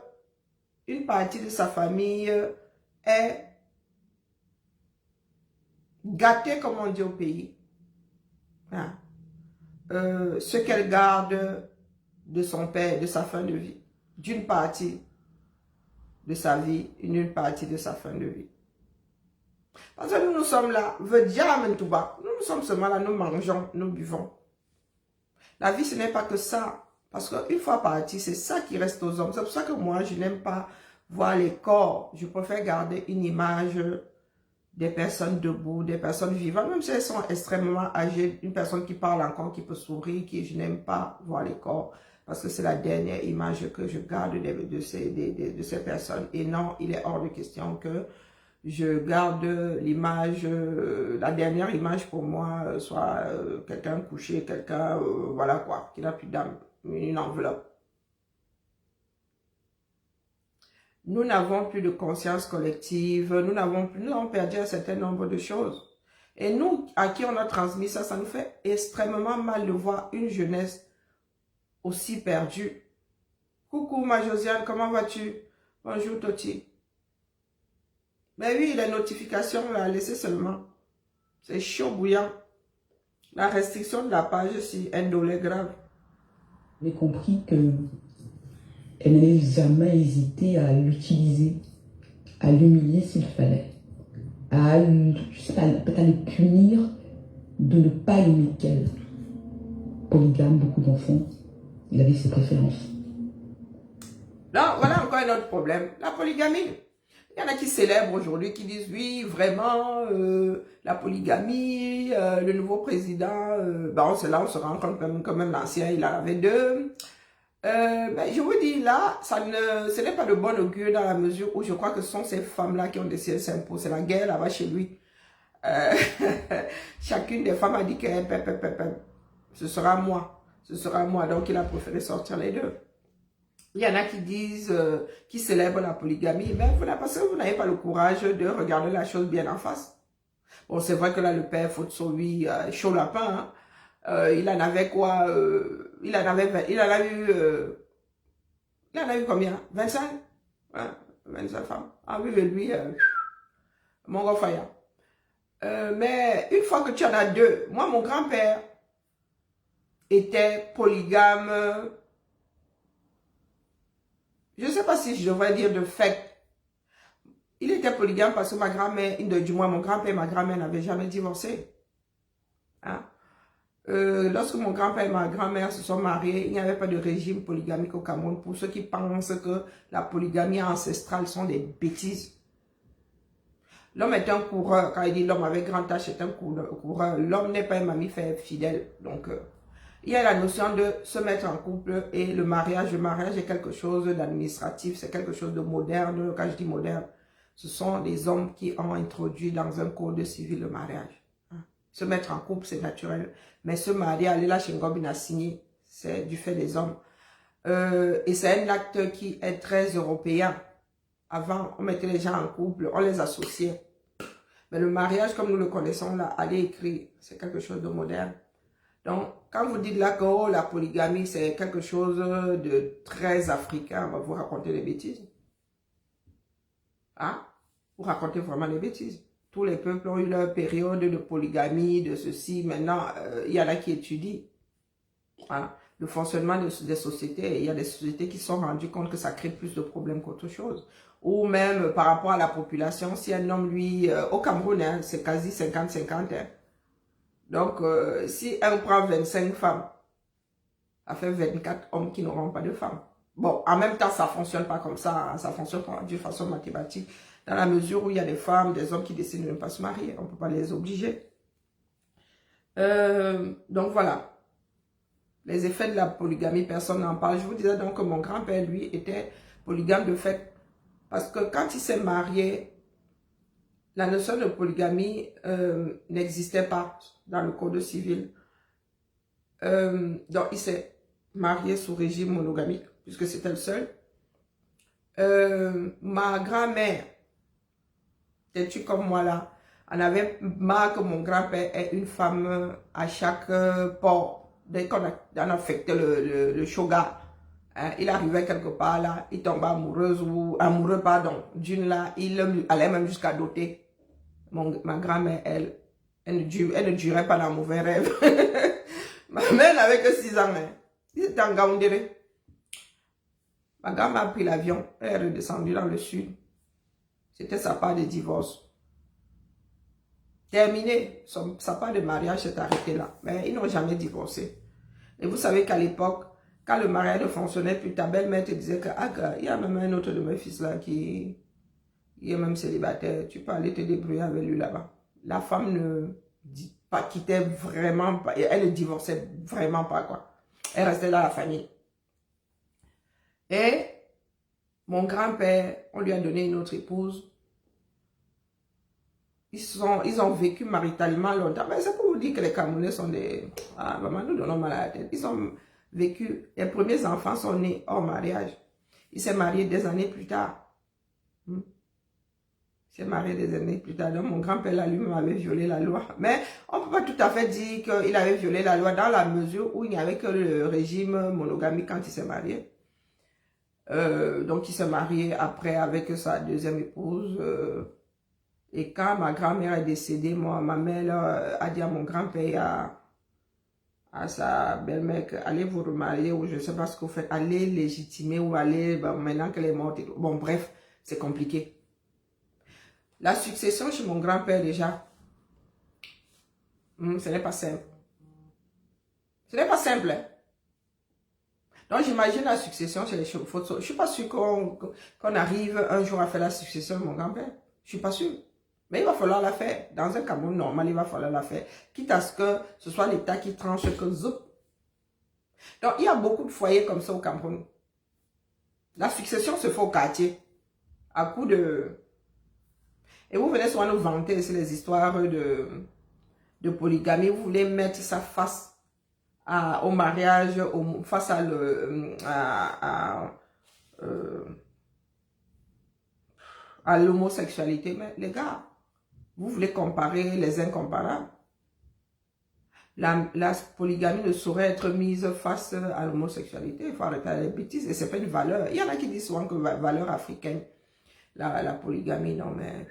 une partie de sa famille est gâtée, comme on dit au pays. Hein. Ce qu'elle garde de son père, de sa fin de vie, d'une partie de sa vie, une partie de sa fin de vie. Parce que nous sommes là, nous sommes seulement là, nous mangeons, nous buvons. La vie, ce n'est pas que ça. Parce qu'une fois parti, c'est ça qui reste aux hommes. C'est pour ça que moi, je n'aime pas voir les corps. Je préfère garder une image des personnes debout, des personnes vivantes, même si elles sont extrêmement âgées, une personne qui parle encore, qui peut sourire, je n'aime pas voir les corps, parce que c'est la dernière image que je garde de ces personnes. Et non, il est hors de question que je garde l'image, la dernière image pour moi, soit quelqu'un couché, quelqu'un, voilà quoi, qui n'a plus d'âme, une enveloppe. Nous n'avons plus de conscience collective, nous avons perdu un certain nombre de choses. Et nous, à qui on a transmis ça, ça nous fait extrêmement mal de voir une jeunesse aussi perdue. Coucou ma Josiane, comment vas-tu? Bonjour Toti. Mais oui, les notifications, là, laissez seulement. C'est chaud bouillant. La restriction de la page, c'est un dollar grave. J'ai compris que elle n'allait jamais hésiter à l'utiliser, à l'humilier s'il fallait, je sais pas, peut-être à le punir de ne pas aimer qu'elle. Polygame, beaucoup d'enfants, il avait ses préférences. Là, voilà encore un autre problème, la polygamie. Il y en a qui célèbrent aujourd'hui, qui disent oui, vraiment, la polygamie, le nouveau président, bon, c'est là on se rend compte quand même l'ancien, il en avait deux. Mais je vous dis là, ce n'est pas de bon augure dans la mesure où je crois que ce sont ces femmes-là qui ont décidé de s'imposer. C'est la guerre là-bas chez lui. Chacune des femmes a dit que ce sera moi. Ce sera moi. Donc il a préféré sortir les deux. Il y en a qui disent, qui célèbrent la polygamie, mais parce que vous n'avez pas le courage de regarder la chose bien en face. Bon, c'est vrai que là, le père faute sur lui, chaud lapin, hein. Il en avait quoi, il en a eu combien? 25? Hein? 25 femmes. Ah oui, lui, mon gros faillant. Mais une fois que tu en as deux, moi, mon grand-père était polygame. Je ne sais pas si je devrais dire de fait. Il était polygame parce que ma grand-mère, du moins mon grand-père et ma grand-mère n'avaient jamais divorcé. Hein? Lorsque mon grand-père et ma grand-mère se sont mariés, il n'y avait pas de régime polygamique au Cameroun. Pour ceux qui pensent que la polygamie ancestrale sont des bêtises. L'homme est un coureur. Quand il dit l'homme avec grand H est un coureur, l'homme n'est pas un mammifère fidèle. Donc, il y a la notion de se mettre en couple et le mariage. Le mariage est quelque chose d'administratif, c'est quelque chose de moderne. Quand je dis moderne, ce sont des hommes qui ont introduit dans un code civil le mariage. Se mettre en couple, c'est naturel. Mais se marier, aller là chez Ngobin a signé, c'est du fait des hommes. Et c'est un acte qui est très européen. Avant, on mettait les gens en couple, on les associait. Mais le mariage, comme nous le connaissons là, aller écrit, c'est quelque chose de moderne. Donc, quand vous dites là que oh, la polygamie, c'est quelque chose de très africain, on va vous raconter des bêtises. Hein? Vous racontez vraiment des bêtises. Tous les peuples ont eu leur période de polygamie, de ceci. Maintenant, il y en a qui étudient hein, le fonctionnement des sociétés. Et il y a des sociétés qui se sont rendues compte que ça crée plus de problèmes qu'autre chose. Ou même par rapport à la population, si un homme, lui, au Cameroun, hein, c'est quasi 50-50. Hein. Donc, si un prend 25 femmes, ça fait 24 hommes qui n'auront pas de femmes. Bon, en même temps, ça ne fonctionne pas comme ça. Hein, ça fonctionne pas d'une façon mathématique. Dans la mesure où il y a des femmes, des hommes qui décident de ne pas se marier. On ne peut pas les obliger. Donc voilà. Les effets de la polygamie, personne n'en parle. Je vous disais donc que mon grand-père, lui, était polygame de fait. Parce que quand il s'est marié, la notion de polygamie n'existait pas dans le code civil. Donc il s'est marié sous régime monogamique, puisque c'était le seul. Ma grand-mère, têtue comme moi là, on avait marre que mon grand-père ait une femme à chaque port. Dès qu'on a affecté le shogun, hein, il arrivait quelque part là, il tombait amoureux pardon, d'une là, il allait même jusqu'à doter. Ma grand-mère, elle ne durait pas dans mauvais rêve. Ma mère n'avait que 6 ans. Hein. Il était en Gaoundéré. Ma grand-mère a pris l'avion, elle est redescendue dans le sud. C'était sa part de divorce. Terminé, sa part de mariage s'est arrêtée là. Mais ils n'ont jamais divorcé. Et vous savez qu'à l'époque, quand le mariage ne fonctionnait plus, ta belle-mère te disait que il y a même un autre de mes fils là qui est même célibataire. Tu peux aller te débrouiller avec lui là-bas. La femme ne quittait vraiment pas. Elle ne divorçait vraiment pas quoi. Elle restait dans la famille. Et mon grand-père, on lui a donné une autre épouse. Ils ont vécu maritalement longtemps. Mais c'est pour vous dire que les Camerounais sont des... Ah, maman, nous donnons mal à la tête. Ils ont vécu... Les premiers enfants sont nés hors mariage. Il s'est marié des années plus tard. Il s'est marié des années plus tard. Donc, mon grand-père, là, lui-même avait violé la loi. Mais on ne peut pas tout à fait dire qu'il avait violé la loi dans la mesure où il n'y avait que le régime monogamique quand il s'est marié. Donc, il s'est marié après avec sa deuxième épouse. Et quand ma grand-mère est décédée, ma mère là, a dit à mon grand-père, à sa belle-mère que allez vous remarier ou je ne sais pas ce que vous faites, allez légitimer ou allez, ben, maintenant qu'elle est morte. Bon, bref, c'est compliqué. La succession chez mon grand-père déjà, ce n'est pas simple. Ce n'est pas simple. Hein? Donc j'imagine la succession chez les Chaufots. Je ne suis pas sûr qu'on arrive un jour à faire la succession de mon grand-père. Je ne suis pas sûr. Mais il va falloir la faire. Dans un Cameroun normal, il va falloir la faire. Quitte à ce que ce soit l'État qui tranche que zoup. Donc il y a beaucoup de foyers comme ça au Cameroun. La succession se fait au quartier. À coup de... Et vous venez souvent nous vanter sur les histoires de polygamie. Vous voulez mettre ça face au mariage, face à l'homosexualité. Mais les gars, vous voulez comparer les incomparables. La polygamie ne saurait être mise face à l'homosexualité. Il faut arrêter les bêtises. Et c'est pas une valeur. Il y en a qui disent souvent que valeur africaine, la polygamie, non mais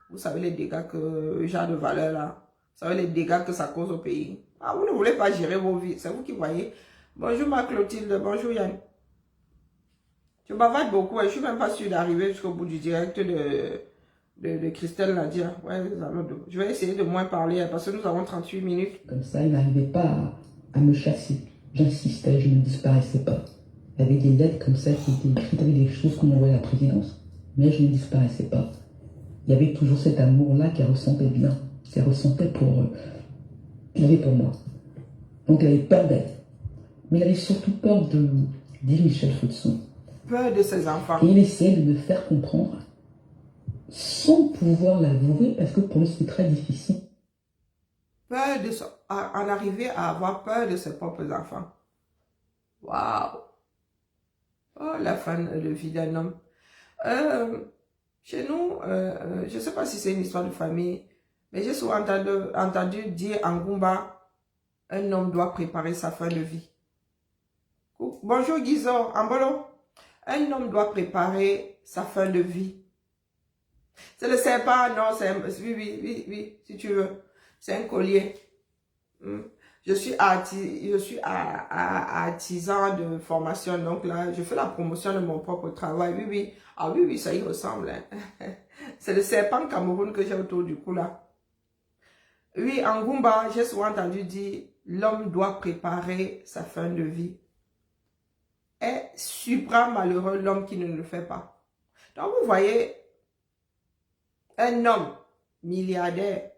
vous savez les dégâts que genre de valeur là. Vous savez les dégâts que ça cause au pays. Ah, vous ne voulez pas gérer vos vies. C'est vous qui voyez. Bonjour ma Clotilde. Bonjour Yann. Je bavarde beaucoup et je ne suis même pas sûre d'arriver jusqu'au bout du direct de Christelle Nadia. Ouais, je vais essayer de moins parler parce que nous avons 38 minutes. Comme ça, il n'arrivait pas à me chasser. J'insistais, je ne disparaissais pas. Il y avait des lettres comme ça qui étaient écrites avec des choses qu'on envoyait à la présidence. Mais je ne disparaissais pas. Il y avait toujours cet amour-là qu'elle ressentait bien. Qu'elle ressentait qu'il avait pour moi. Donc elle avait peur d'elle. Mais elle avait surtout peur de dire Michel Fotson. Peur de ses enfants. Et il essayait de me faire comprendre sans pouvoir l'avouer parce que pour lui c'était très difficile. Peur de en arriver à avoir peur de ses propres enfants. Waouh! Oh, la fin de vie d'un homme. Chez nous, je ne sais pas si c'est une histoire de famille, mais j'ai souvent entendu dire en Goumba, un homme doit préparer sa fin de vie. Bonjour Guizo, Ambolo. Un homme doit préparer sa fin de vie. C'est le serpent, non, oui, si tu veux. C'est un collier. Je suis artisan de formation, donc là, je fais la promotion de mon propre travail. Oui. Ah oui, ça y ressemble. Hein. C'est le serpent Cameroun que j'ai autour du cou là. Oui, en Goumba, j'ai souvent entendu dire, l'homme doit préparer sa fin de vie. Est supra malheureux l'homme qui ne le fait pas. Donc vous voyez, un homme milliardaire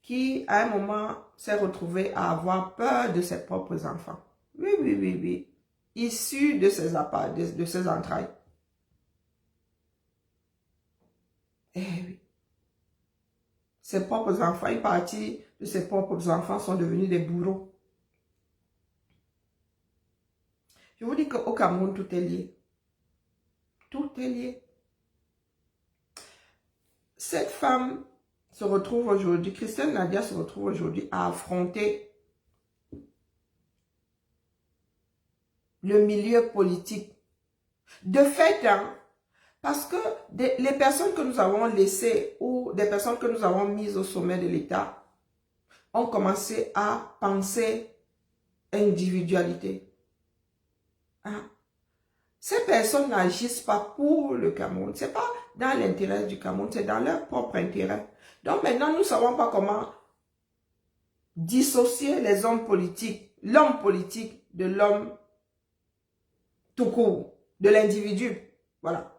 qui à un moment s'est retrouvé à avoir peur de ses propres enfants. Oui. Issus de ses entrailles. Eh oui. Ses propres enfants, une partie de ses propres enfants sont devenus des bourreaux. Je vous dis qu'au Cameroun, tout est lié. Tout est lié. Cette femme se retrouve aujourd'hui, Christelle Nadia se retrouve aujourd'hui à affronter le milieu politique. De fait, hein, parce que les personnes que nous avons laissées ou des personnes que nous avons mises au sommet de l'État ont commencé à penser individualité. Hein? Ces personnes n'agissent pas pour le Cameroun. Ce n'est pas dans l'intérêt du Cameroun, c'est dans leur propre intérêt. Donc maintenant, nous ne savons pas comment dissocier les hommes politiques, l'homme politique de l'homme tout court, de l'individu. Voilà.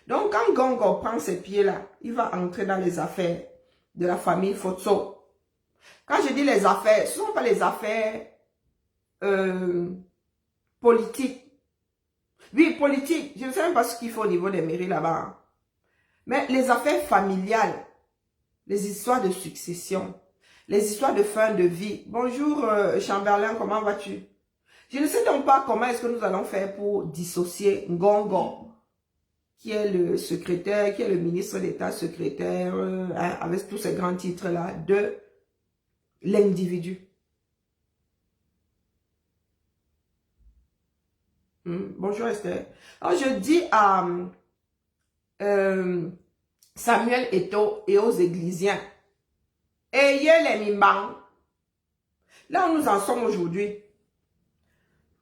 Donc quand Gongo prend ses pieds-là, il va entrer dans les affaires de la famille Fotso. Quand je dis les affaires, ce ne sont pas les affaires politiques. Oui, politique. Je ne sais même pas ce qu'il faut au niveau des mairies là-bas. Mais les affaires familiales, les histoires de succession, les histoires de fin de vie. Bonjour Chamberlain, comment vas-tu? Je ne sais donc pas comment est-ce que nous allons faire pour dissocier Ngongo, qui est le secrétaire, qui est le ministre d'État secrétaire, hein, avec tous ces grands titres-là, de l'individu. Bonjour Esther. Alors je dis à Samuel Eto'o et aux Églisiens, ayez les mimbang. là où nous en sommes aujourd'hui,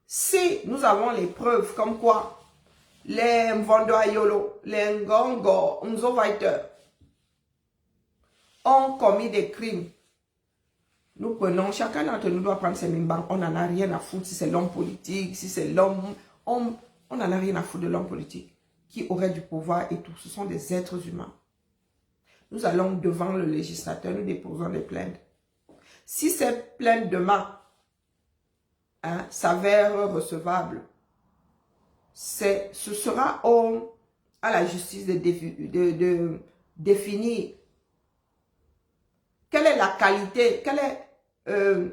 si nous avons les preuves comme quoi les Mvondoayolo, les Ngongo, Nzovaiter ont commis des crimes, nous prenons, chacun d'entre nous doit prendre ses mimbans. On n'en a rien à foutre si c'est l'homme politique, si c'est l'homme, on n'en a rien à foutre de l'homme politique qui aurait du pouvoir et tout. Ce sont des êtres humains. Nous allons devant le législateur, nous déposons des plaintes. Si ces plaintes demain s'avèrent recevables, ce sera à la justice de définir quelle est la qualité,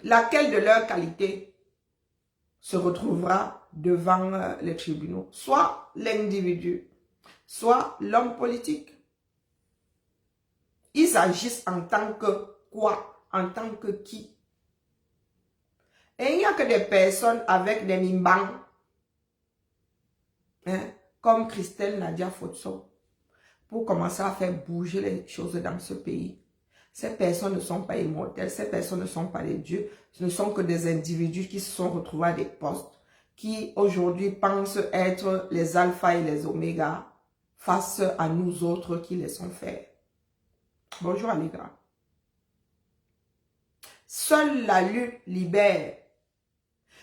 laquelle de leur qualité se retrouvera devant les tribunaux. Soit l'individu, soit l'homme politique. Ils agissent en tant que quoi? En tant que qui? Et il n'y a que des personnes avec des mimbans, comme Christelle Nadia Fotso, pour commencer à faire bouger les choses dans ce pays. Ces personnes ne sont pas immortelles, ces personnes ne sont pas des dieux, ce ne sont que des individus qui se sont retrouvés à des postes, qui aujourd'hui pensent être les alphas et les omégas face à nous autres qui laissons faire. Bonjour les gars. Seule la lutte libère.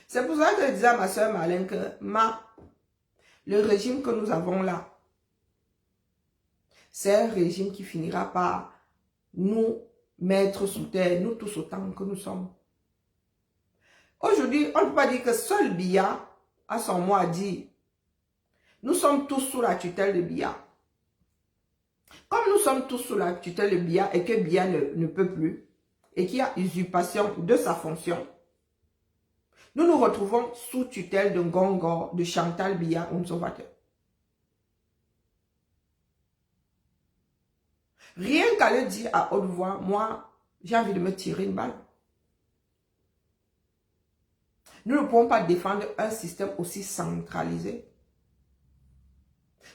C'est pour ça que je disais à ma soeur Marlène que le régime que nous avons là, c'est un régime qui finira par nous mettre sous terre, nous tous autant que nous sommes. Aujourd'hui, on ne peut pas dire que seul Biya a son mot à dire. Nous sommes tous sous la tutelle de Biya. Comme nous sommes tous sous la tutelle de Biya et que Biya ne peut plus, et qu'il y a usurpation de sa fonction, nous nous retrouvons sous tutelle de Ngongo, de Chantal Biya, Nzovater. Rien qu'à le dire à haute voix, moi, j'ai envie de me tirer une balle. Nous ne pouvons pas défendre un système aussi centralisé.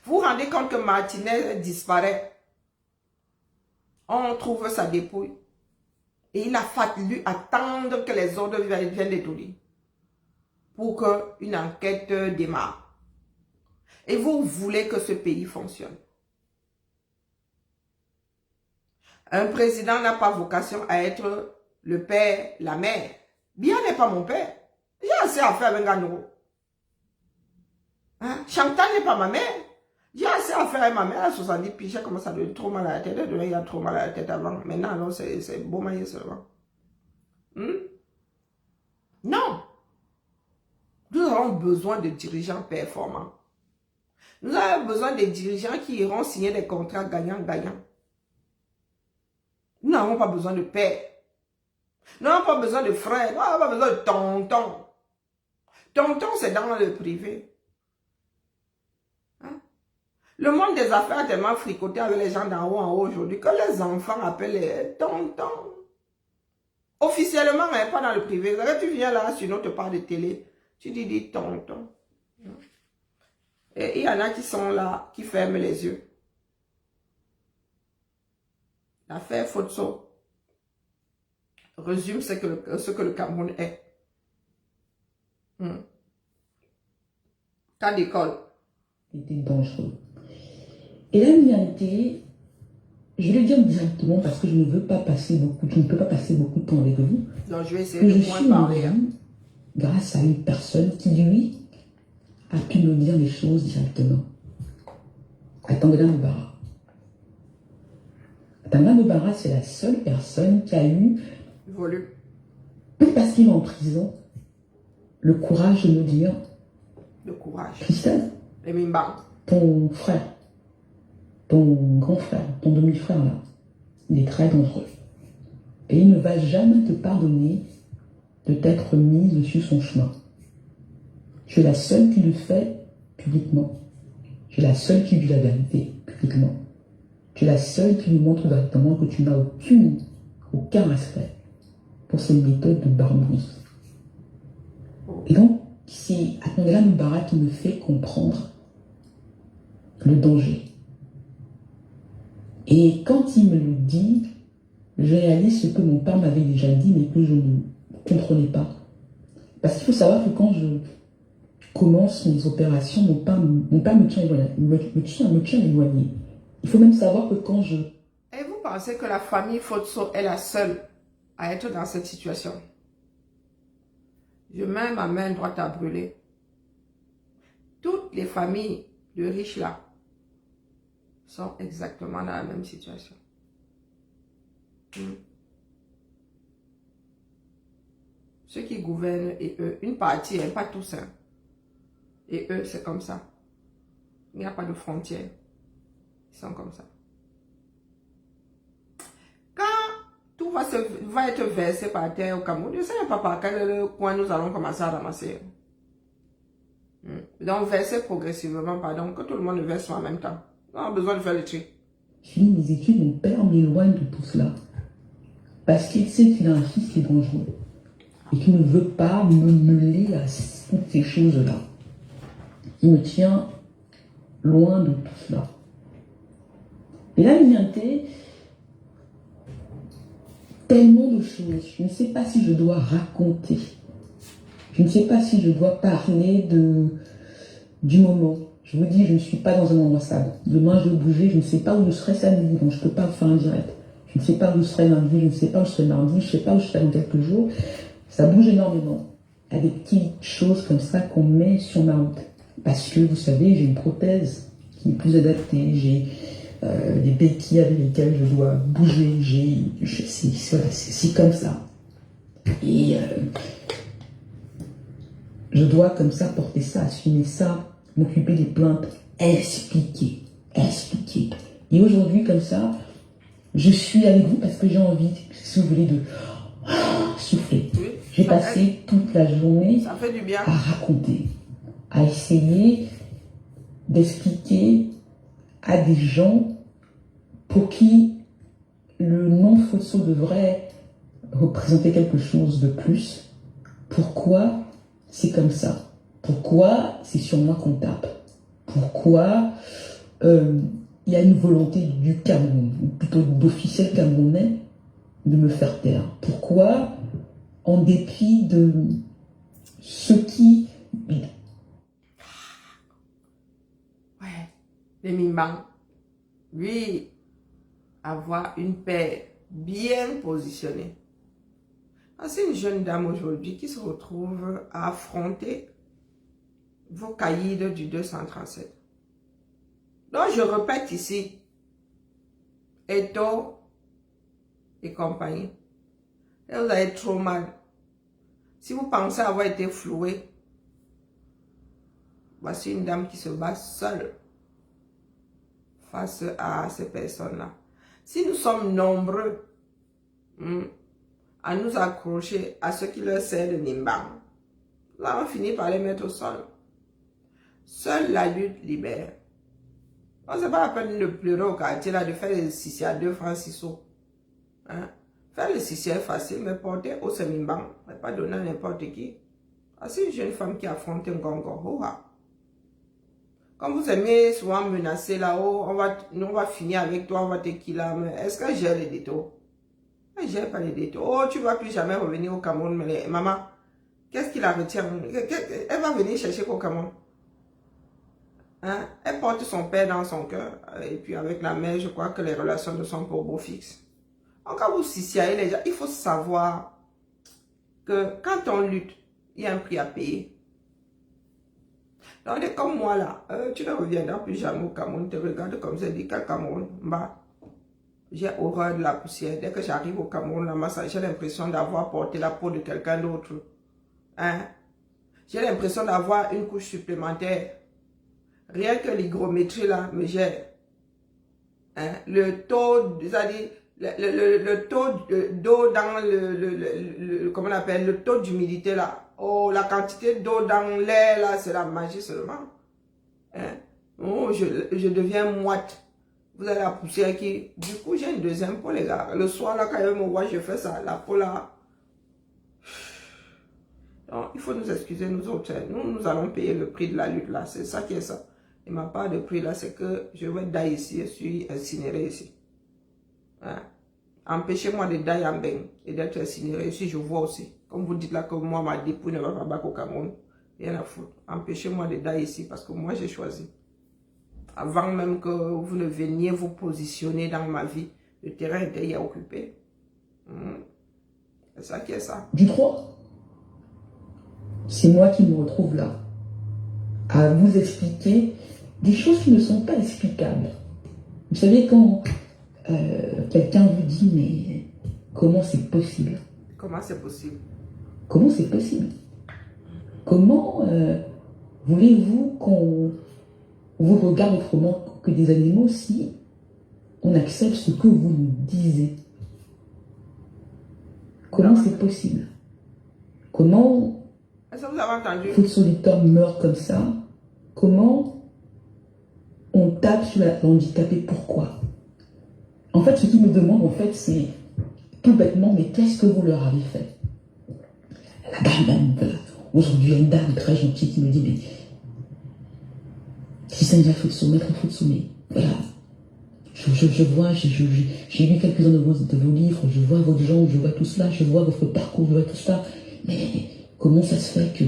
Vous vous rendez compte que Martinez disparaît. On trouve sa dépouille. Et il a fallu attendre que les ordres viennent d'établir pour qu'une enquête démarre. Et vous voulez que ce pays fonctionne. Un président n'a pas vocation à être le père, la mère. Bien n'est pas mon père. J'ai assez à faire avec un euro. Chantal n'est pas ma mère. J'ai assez à faire avec ma mère à 70 piges. J'ai commencé à donner trop mal à la tête. Il y a trop mal à la tête avant. Maintenant, non, c'est beau maillot seulement. Non. Nous avons besoin de dirigeants performants. Nous avons besoin de dirigeants qui iront signer des contrats gagnants-gagnants. Nous n'avons pas besoin de père. Nous n'avons pas besoin de frère. Nous n'avons pas besoin de tonton. Tonton, c'est dans le privé. Le monde des affaires a tellement fricoté avec les gens d'en haut en haut aujourd'hui que les enfants appellent les tontons. Officiellement, mais pas dans le privé. Tu viens là sur notre part de télé, tu dis tonton. Et il y en a qui sont là, qui ferment les yeux. L'affaire Fotso résume ce que le Cameroun est. Cas d'école. C'était dangereux. Et là, en réalité, je vais le dire directement parce que je ne veux pas passer beaucoup, je ne peux pas passer beaucoup de temps avec vous. Donc, je vais essayer de moins parler. Grâce à une personne qui, lui, a pu me dire les choses directement. Atangana Mbara. Atangana Mbara, c'est la seule personne qui a eu, parce qu'il est en prison, le courage de me dire, le courage. Christelle, les Mimba, ton frère, ton grand frère, ton demi-frère là, il est très dangereux. Et il ne va jamais te pardonner de t'être mise sur son chemin. Tu es la seule qui le fait publiquement. Tu es la seule qui dit la vérité publiquement. Tu es la seule qui nous montre directement que tu n'as aucun respect pour ces méthodes de barbouze. Et donc, c'est Atangana Mbara qui me fait comprendre le danger. Et quand il me le dit, je réalise ce que mon père m'avait déjà dit, mais que je ne comprenez pas. Parce qu'il faut savoir que quand je commence mes opérations, mon père me tient éloigné. Il faut même savoir que quand je... Et vous pensez que la famille Fotso est la seule à être dans cette situation? Je mets ma main droite à brûler. Toutes les familles de riches là sont exactement dans la même situation. Ceux qui gouvernent et eux, une partie, pas tous, hein. Et eux, c'est comme ça. Il n'y a pas de frontières. Ils sont comme ça. Quand tout va être versé par terre au Cameroun, je ne sais pas par quel coin nous allons commencer à ramasser. Donc, verser progressivement, pardon, que tout le monde verse en même temps. On a besoin de faire le tri. J'ai fini mes études, mon père m'éloigne de tout cela. Parce qu'il sait qu'il a un fils qui est dangereux. Et qu'il ne veut pas me mêler à toutes ces choses-là. Il me tient loin de tout cela. Et là, il y a tellement de choses. Je ne sais pas si je dois raconter. Je ne sais pas si je dois parler du moment. Je vous dis, je ne suis pas dans un endroit stable. Demain, je vais bouger. Je ne sais pas où je serai samedi. Donc, je ne peux pas faire un direct. Je ne sais pas où je serai lundi. Je ne sais pas où je serai mardi. Je ne sais pas où je serai dans quelques jours. Ça bouge énormément. Il y a des petites choses comme ça qu'on met sur ma route. Parce que, vous savez, j'ai une prothèse qui est plus adaptée. J'ai des béquilles avec lesquelles je dois bouger. C'est comme ça. Et je dois comme ça porter ça, assumer ça, m'occuper des plaintes, expliquer. Et aujourd'hui, comme ça, je suis avec vous parce que j'ai envie, si vous voulez, de souffler. J'ai passé toute la journée ça fait du bien. à raconter, à essayer d'expliquer à des gens pour qui le nom Fotso devrait représenter quelque chose de plus. Pourquoi c'est comme ça? Pourquoi c'est sur moi qu'on tape? Pourquoi il y a une volonté du Cameroun, ou plutôt d'officiels camerounais, de me faire taire? Pourquoi, en dépit de ce qui... Ouais, les Mimbang, lui, avoir une paire bien positionnée. C'est une jeune dame aujourd'hui qui se retrouve à affronter vos caïds du 237. Donc, je répète ici, Eto et compagnie, et vous allez trop mal. Si vous pensez avoir été floué, voici une dame qui se bat seule face à ces personnes-là. Si nous sommes nombreux à nous accrocher à ce qui leur sert de nimbang, là on finit par les mettre au sol. Seule la lutte libère. On ne sait pas la peine de pleurer au quartier là, de faire les sissi à 2 francs 6 sous. Faire le sissi est facile, mais porter au nimbang, mais pas donner à n'importe qui. C'est une jeune femme qui affronte un gongo. Quand vous aimez souvent menacer là-haut, on va finir avec toi, on va te killer. Est-ce qu'elle gère les détours? Elle ne gère pas les détours. Oh, tu ne vas plus jamais revenir au Cameroun. Mais maman, qu'est-ce qui la retient? Elle va venir chercher au Cameroun. Elle porte son père dans son cœur. Et puis avec la mère, je crois que les relations ne sont pas au beau fixe. Donc quand vous sissiez les gens, il faut savoir que quand on lutte, il y a un prix à payer. Donc, comme moi là, tu ne reviendras plus jamais au Cameroun, tu regardes comme ça, dis quel Cameroun, bah, j'ai horreur de la poussière. Dès que j'arrive au Cameroun, là, j'ai l'impression d'avoir porté la peau de quelqu'un d'autre. J'ai l'impression d'avoir une couche supplémentaire. Rien que l'hygrométrie là me gère. Le taux, c'est-à-dire, le taux d'eau dans comment on appelle, le taux d'humidité là. Oh, la quantité d'eau dans l'air là, c'est la magie seulement. Oh, je deviens moite. Vous avez la poussière qui... Du coup, j'ai une deuxième peau, les gars. Le soir là, quand je me vois, je fais ça. La peau là. Donc, il faut nous excuser, nous autres. Nous allons payer le prix de la lutte là. C'est ça qui est ça. Et ma part de prix là, c'est que je vais d'ailleurs ici, je suis incinéré ici. Empêchez-moi de die en bain et d'être incinéré. Si je vois aussi. Comme vous dites là que moi, ma dépouille ne va pas battre au Cameroun. Rien à foutre. Empêchez-moi de die ici parce que moi, j'ai choisi. Avant même que vous ne veniez vous positionner dans ma vie, le terrain était à occuper. C'est ça qui est ça. Du 3, c'est moi qui me retrouve là, à vous expliquer des choses qui ne sont pas explicables. Vous savez, quand quelqu'un vous dit, mais comment c'est possible? Comment c'est possible? Comment c'est possible? Comment voulez-vous qu'on vous regarde autrement que des animaux si on accepte ce que vous nous disiez? Comment c'est possible? Comment est-ce que vous avez entendu? Foot meurt comme ça? Comment on tape sur l'handicapé? Pourquoi? En fait, ce qu'ils me demandent, en fait, c'est tout bêtement, mais qu'est-ce que vous leur avez fait? La dame, voilà. Aujourd'hui, une dame très gentille qui me dit, mais si ça ne va faut te soumettre, voilà. Je vois, j'ai lu quelques-uns de vos livres, je vois votre genre, je vois tout cela, je vois votre parcours, je vois tout cela. Mais comment ça se fait que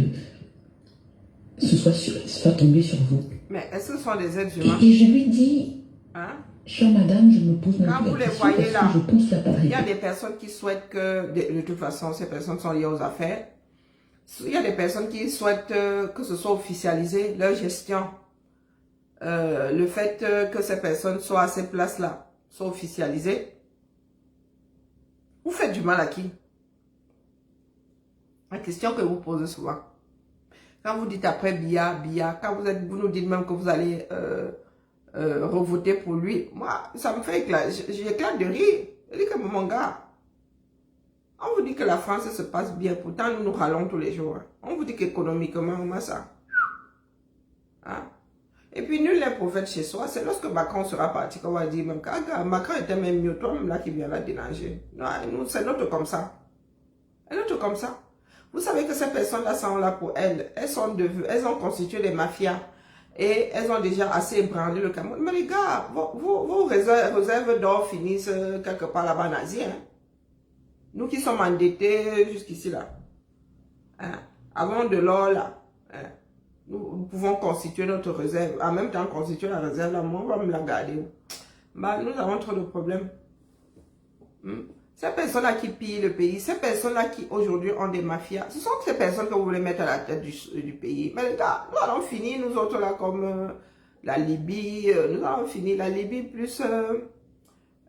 ce soit tombé sur vous? Mais est-ce que ce sont des êtres humains? Et je lui dis, hein? chère madame, je me pose quand vous les voyez là, je pense la il y a des personnes qui souhaitent que, de toute façon, ces personnes sont liées aux affaires. Il y a des personnes qui souhaitent que ce soit officialisé, leur gestion. Le fait que ces personnes soient à ces places-là, soient officialisées. Vous faites du mal à qui? La question que vous posez souvent. Quand vous dites après Biya, quand vous nous dites même que vous allez revoter pour lui, moi, ça me fait éclater. J'éclate de rire. Je dis que mon gars, on vous dit que la France se passe bien, pourtant nous nous râlons tous les jours. On vous dit qu'économiquement, on a ça. Hein? Et puis nul n'est prophète chez soi. C'est lorsque Macron sera parti qu'on va dire même que Macron était même mieux, toi-même là qui viens là déranger. Non, nous, c'est notre comme ça. C'est notre comme ça. Vous savez que ces personnes-là sont là pour elles. Elles ont constitué des mafias. Et elles ont déjà assez ébranlé le Cameroun. Mais les gars, vos réserves d'or finissent quelque part là-bas en Asie. Hein? Nous qui sommes endettés jusqu'ici là. Hein? Avant de l'or là. Hein? Nous pouvons constituer notre réserve. En même temps, constituer la réserve là, moi, on va me la garder. Bah, nous avons trop de problèmes. Ces personnes-là qui pillent le pays, ces personnes-là qui aujourd'hui ont des mafias, ce sont ces personnes que vous voulez mettre à la tête du pays. Mais les gars, nous allons finir, nous autres là, comme la Libye, nous allons finir la Libye plus...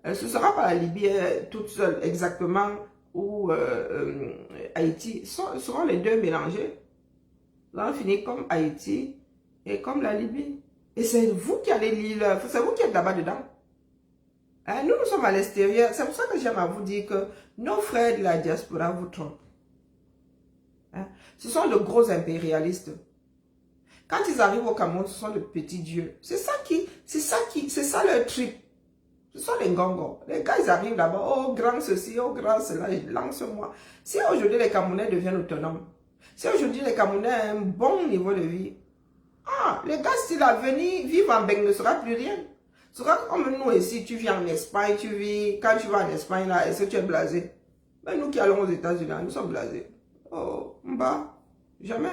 ce sera pas la Libye toute seule exactement, ou Haïti, ce seront les deux mélangés. Nous allons finir comme Haïti et comme la Libye. Et c'est vous qui allez lire, c'est vous qui êtes là-bas dedans. Hein, nous sommes à l'extérieur. C'est pour ça que j'aime à vous dire que nos frères de la diaspora vous trompent. Hein? Ce sont de gros impérialistes. Quand ils arrivent au Cameroun, ce sont de petits dieux. C'est ça leur trip. Ce sont les gongos. Les gars, ils arrivent là-bas. Oh, grand ceci, oh, grand cela, lance-moi. Si aujourd'hui les Camerounais deviennent autonomes, si aujourd'hui les Camerounais ont un bon niveau de vie, les gars, si l'avenir, vivre en Beng ne sera plus rien. Ce sera comme nous ici, tu viens en Espagne, quand tu vas en Espagne là, est-ce que tu es blasé? Mais nous qui allons aux États-Unis, nous sommes blasés. Oh, jamais.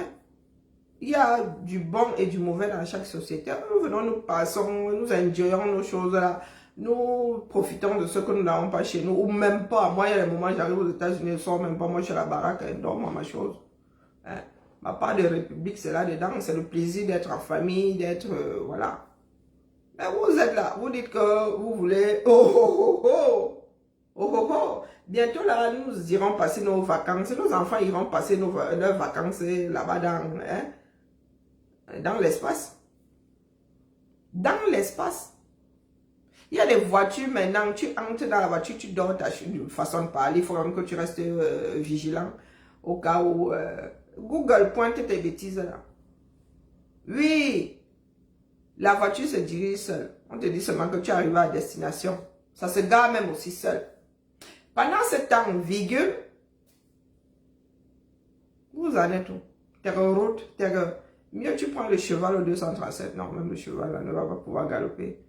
Il y a du bon et du mauvais dans chaque société. Nous venons, nous passons, nous enjoyons nos choses là. Nous profitons de ce que nous n'avons pas chez nous, ou même pas. Moi, il y a des moments, j'arrive aux États-Unis, je ne sors même pas, moi je suis à la baraque, je dors ma chose. Hein? Ma part de république, c'est là-dedans, c'est le plaisir d'être en famille, d'être, voilà. Mais vous êtes là, vous dites que vous voulez, bientôt là, nous irons passer nos vacances, nos enfants iront passer leurs vacances là-bas dans l'espace. Dans l'espace. Il y a des voitures maintenant, tu entres dans la voiture, tu dors, tu as une façon de parler, il faut même que tu restes vigilant au cas où Google pointe tes bêtises là. Oui, la voiture se dirige seule. On te dit seulement que tu arrives à destination. Ça se gare même aussi seul. Pendant ce temps, virgule, vous en êtes où? Terre route, terre. Mieux tu prends le cheval au 237. Non, même le cheval là, ne va pas pouvoir galoper.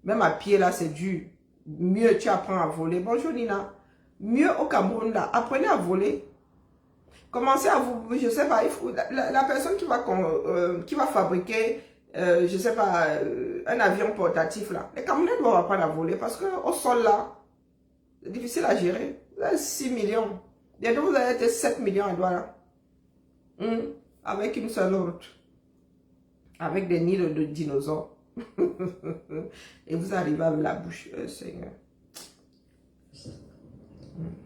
Même à pied là, c'est dur. mieux tu apprends à voler. Bonjour Nina. Mieux au Cameroun, là, apprenez à voler. Commencez à vous, je sais pas, il faut, la personne qui va fabriquer, je sais pas, un avion portatif, là. Les Camerounais doivent apprendre à voler parce qu'au sol, là, c'est difficile à gérer. Vous avez 6 millions. Bientôt, vous allez être 7 millions à Douala. Avec une seule route. Avec des nids de dinosaures. Et vous arrivez avec la bouche, Seigneur.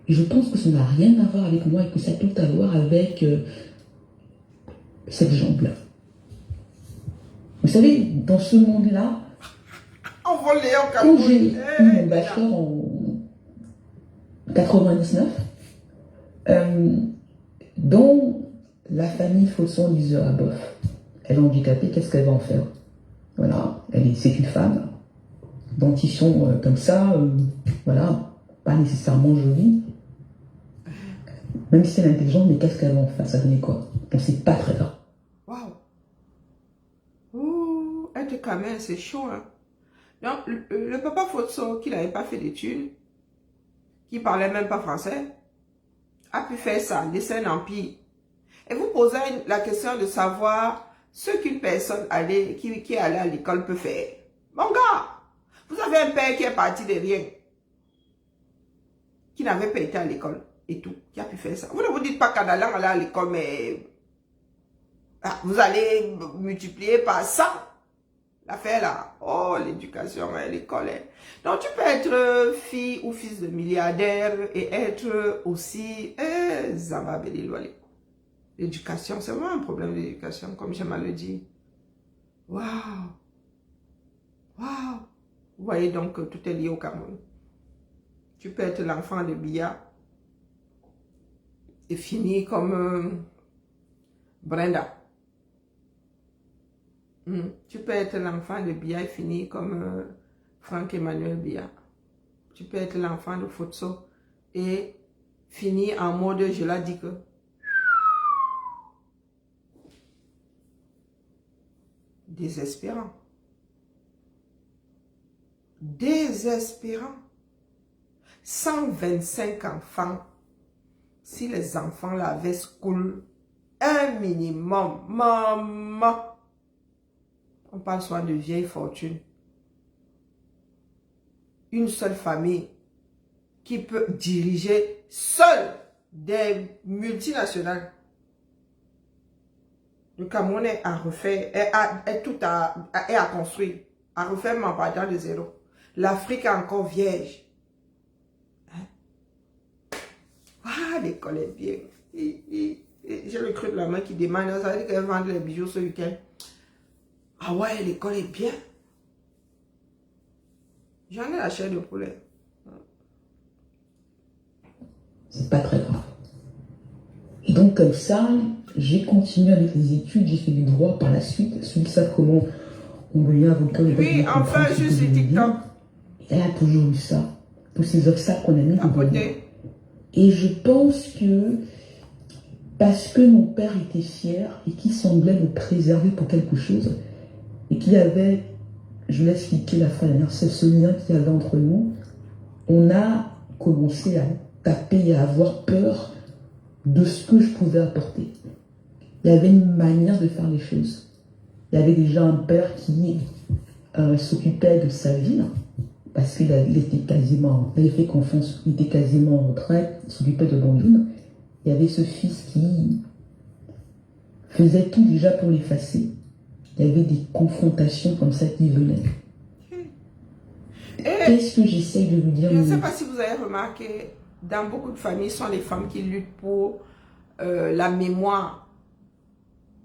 Je pense que ça n'a rien à voir avec moi et que ça a tout à voir avec cette jambe-là. Vous savez, dans ce monde-là, Envolé en quand Cameroun. j'ai eu mon bachelor en 99, dans la famille Fosson disait ah bof, elle est handicapée, qu'est-ce qu'elle va en faire? Voilà, c'est une femme, dentition comme ça, voilà, pas nécessairement jolie. Même si elle est intelligente, mais qu'est-ce qu'elle va en faire? Ça donnait quoi? Donc c'est pas très grave. Waouh! Ouh, être camin, c'est chaud, hein? Donc, le papa Fotso, qui n'avait pas fait d'études, qui parlait même pas français, a pu faire ça, laisser un empire. Et vous posez la question de savoir ce qu'une personne qui est allée à l'école peut faire. Mon gars, vous avez un père qui est parti de rien, qui n'avait pas été à l'école et tout, qui a pu faire ça. Vous ne vous dites pas qu'en allant aller à l'école, mais vous allez multiplier par 100 l'affaire là. Oh, l'éducation, l'école. Donc, tu peux être fille ou fils de milliardaire et être aussi Zamba Belilwale. L'éducation, c'est vraiment un problème d'éducation, comme j'aime à le dire. Waouh! Waouh! Vous voyez donc que tout est lié au Cameroun. Tu peux être l'enfant de Biya et finir comme Brenda. Tu peux être l'enfant de Biya et finir comme Franck-Emmanuel Biya. Tu peux être l'enfant de Fotso et finir en mode je l'ai dit que. Désespérant. Désespérant. 125 enfants. Si les enfants là avaient school, un minimum, maman. On parle souvent de vieille fortune. Une seule famille qui peut diriger seule des multinationales. Le Cameroun est à refaire, est à construire, à refaire en partant de zéro. L'Afrique est encore vierge. Ah, l'école est bien. J'ai le creux de la main qui demande, ça veut dire qu'elle vend les bijoux ce week-end. Ah ouais, l'école est bien. J'en ai la chair de poulet. C'est pas très grave. Et donc comme ça, j'ai continué avec les études, j'ai fait du droit par la suite. Ceux qui savent comment on devient avocat. Oui, enfin, je suis TikTok. Elle a toujours eu ça. Tous ces obstacles qu'on a mis pour côté. Et je pense que parce que mon père était fier et qu'il semblait me préserver pour quelque chose, et qu'il y avait, je vais expliquer la fin dernière, ce lien qu'il y avait entre nous, on a commencé à taper et à avoir peur de ce que je pouvais apporter. Il y avait une manière de faire les choses. Il y avait déjà un père qui s'occupait de sa vie, parce qu'il était quasiment, il avait fait confiance, il était quasiment en retraite, il s'occupait de Bandoune. Il y avait ce fils qui faisait tout déjà pour l'effacer. Il y avait des confrontations comme ça qui venaient. Qu'est-ce que j'essaye de vous dire? Je ne sais pas si vous avez remarqué, dans beaucoup de familles, ce sont les femmes qui luttent pour la mémoire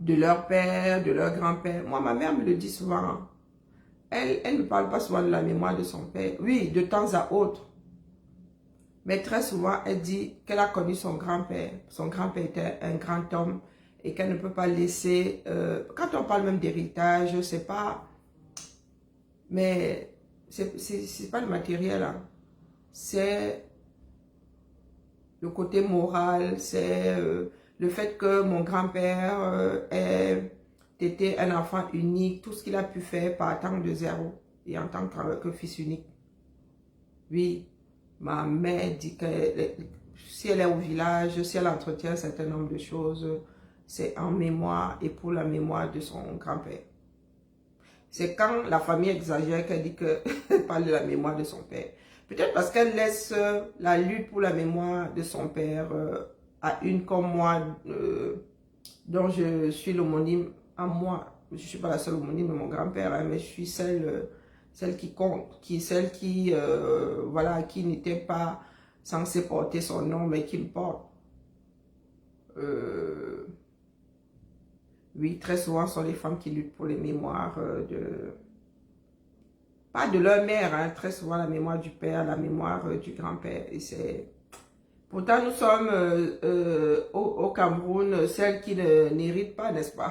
de leur père, de leur grand-père. Moi, ma mère me le dit souvent. Elle ne parle pas souvent de la mémoire de son père. Oui, de temps à autre. Mais très souvent, elle dit qu'elle a connu son grand-père. Son grand-père était un grand homme et qu'elle ne peut pas laisser... quand on parle même d'héritage, je ne sais pas... Mais c'est pas le matériel. Hein. C'est le côté moral. C'est le fait que mon grand-père était un enfant unique. Tout ce qu'il a pu faire partant de zéro et en tant que fils unique. Oui, ma mère dit que si elle est au village, si elle entretient un certain nombre de choses, c'est en mémoire et pour la mémoire de son grand-père. C'est quand la famille exagère qu'elle dit qu'elle parle de la mémoire de son père. Peut-être parce qu'elle laisse la lutte pour la mémoire de son père à une comme moi, dont je suis l'homonyme à moi. Je ne suis pas la seule homonyme de mon grand-père, hein, mais je suis celle qui compte, celle qui, voilà, qui n'était pas censée porter son nom, mais qui le porte. Oui, très souvent, ce sont les femmes qui luttent pour les mémoires pas de leur mère, hein, très souvent la mémoire du père, la mémoire du grand-père. Et c'est... Pourtant, nous sommes au Cameroun, celles qui n'héritent pas, n'est-ce pas?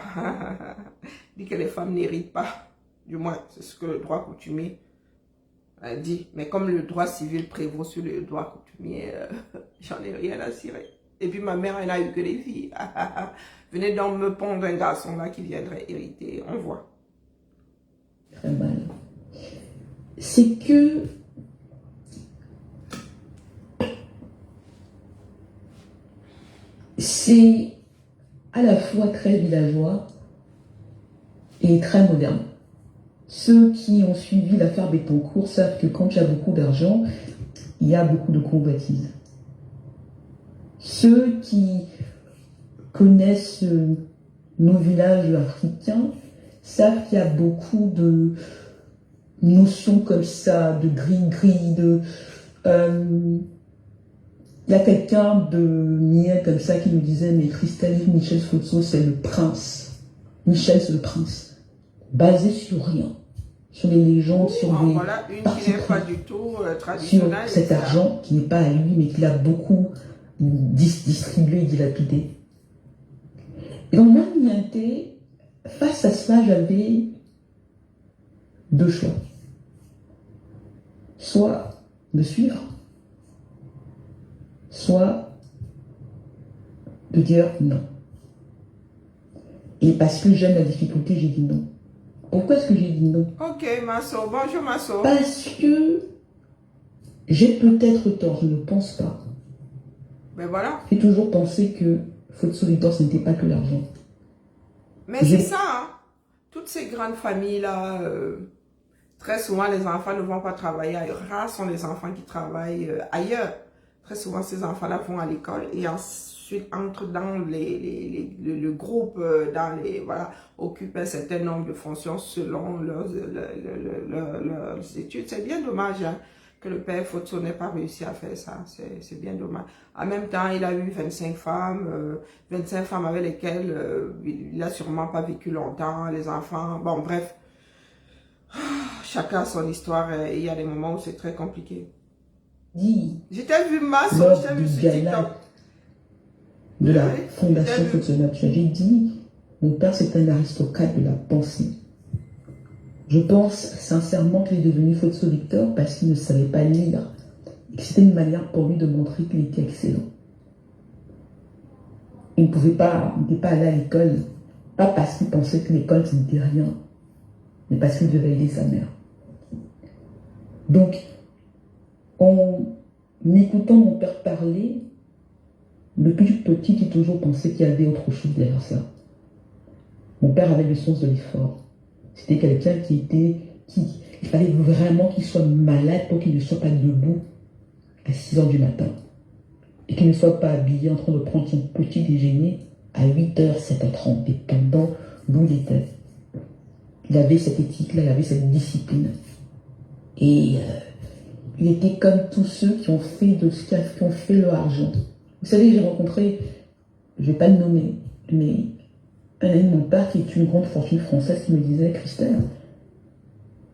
Dit que les femmes n'héritent pas. Du moins, c'est ce que le droit coutumier dit. Mais comme le droit civil prévaut sur le droit coutumier, j'en ai rien à cirer. Et puis ma mère, elle n'a eu que des filles. Venez donc me pondre un garçon là qui viendrait hériter. On voit. Très mal. C'est que c'est à la fois très villageois et très moderne. Ceux qui ont suivi l'affaire Bettencourt savent que quand il y a beaucoup d'argent, il y a beaucoup de convoitises. Ceux qui connaissent nos villages africains savent qu'il y a beaucoup de notions comme ça, de gris-gris, il y a quelqu'un de niais comme ça qui nous disait, mais Christelle, Michel Fotso, c'est le prince. Michel, c'est le prince. Basé sur rien. Sur les légendes, sur les voilà une parties qui n'est pas du tout traditionnelle. sur cet argent qui n'est pas à lui, mais qu'il a beaucoup distribué et dilapidé. Et dans mon humilité, face à cela, j'avais deux choix. Soit de suivre, soit de dire non. Et parce que j'aime la difficulté, j'ai dit non. Pourquoi est-ce que j'ai dit non? Ok, Masso. Bonjour, Masso. Parce que j'ai peut-être tort, je ne pense pas. Ben voilà. J'ai toujours pensé que Fotso Victor, ce n'était pas que l'argent. Mais c'est ça, hein. Toutes ces grandes familles-là, très souvent, les enfants ne vont pas travailler ailleurs. Rares sont les enfants qui travaillent ailleurs. Très souvent, ces enfants-là vont à l'école et ensuite entrent dans le groupe, voilà, occupent un certain nombre de fonctions selon leurs études. C'est bien dommage hein, que le père Fotso n'ait pas réussi à faire ça. C'est bien dommage. En même temps, il a eu 25 femmes avec lesquelles il n'a sûrement pas vécu longtemps, les enfants. Bon, bref. Chacun a son histoire et il y a des moments où c'est très compliqué. Je t'ai vu Masso, je t'ai vu sur TikTok. De la fondation Fotso Natural, j'ai dit, mon père c'est un aristocrate de la pensée. Je pense sincèrement qu'il est devenu Fotso Victor parce qu'il ne savait pas lire. Et que c'était une manière pour lui de montrer qu'il était excellent. Il n'était pas allé à l'école, pas parce qu'il pensait que l'école ce n'était rien, mais parce qu'il devait aider sa mère. Donc, en écoutant mon père parler, depuis petit, j'ai toujours pensé qu'il y avait autre chose derrière ça. Mon père avait le sens de l'effort. C'était quelqu'un il fallait vraiment qu'il soit malade pour qu'il ne soit pas debout à 6 h du matin. Et qu'il ne soit pas habillé en train de prendre son petit déjeuner à 8 h, 7 h 30, dépendant d'où il était. Il avait cette éthique-là, il avait cette discipline. Et il était comme tous ceux qui ont fait leur argent. Vous savez, j'ai rencontré, je ne vais pas le nommer, mais un ami de mon père qui est une grande fortune française qui me disait, Christelle,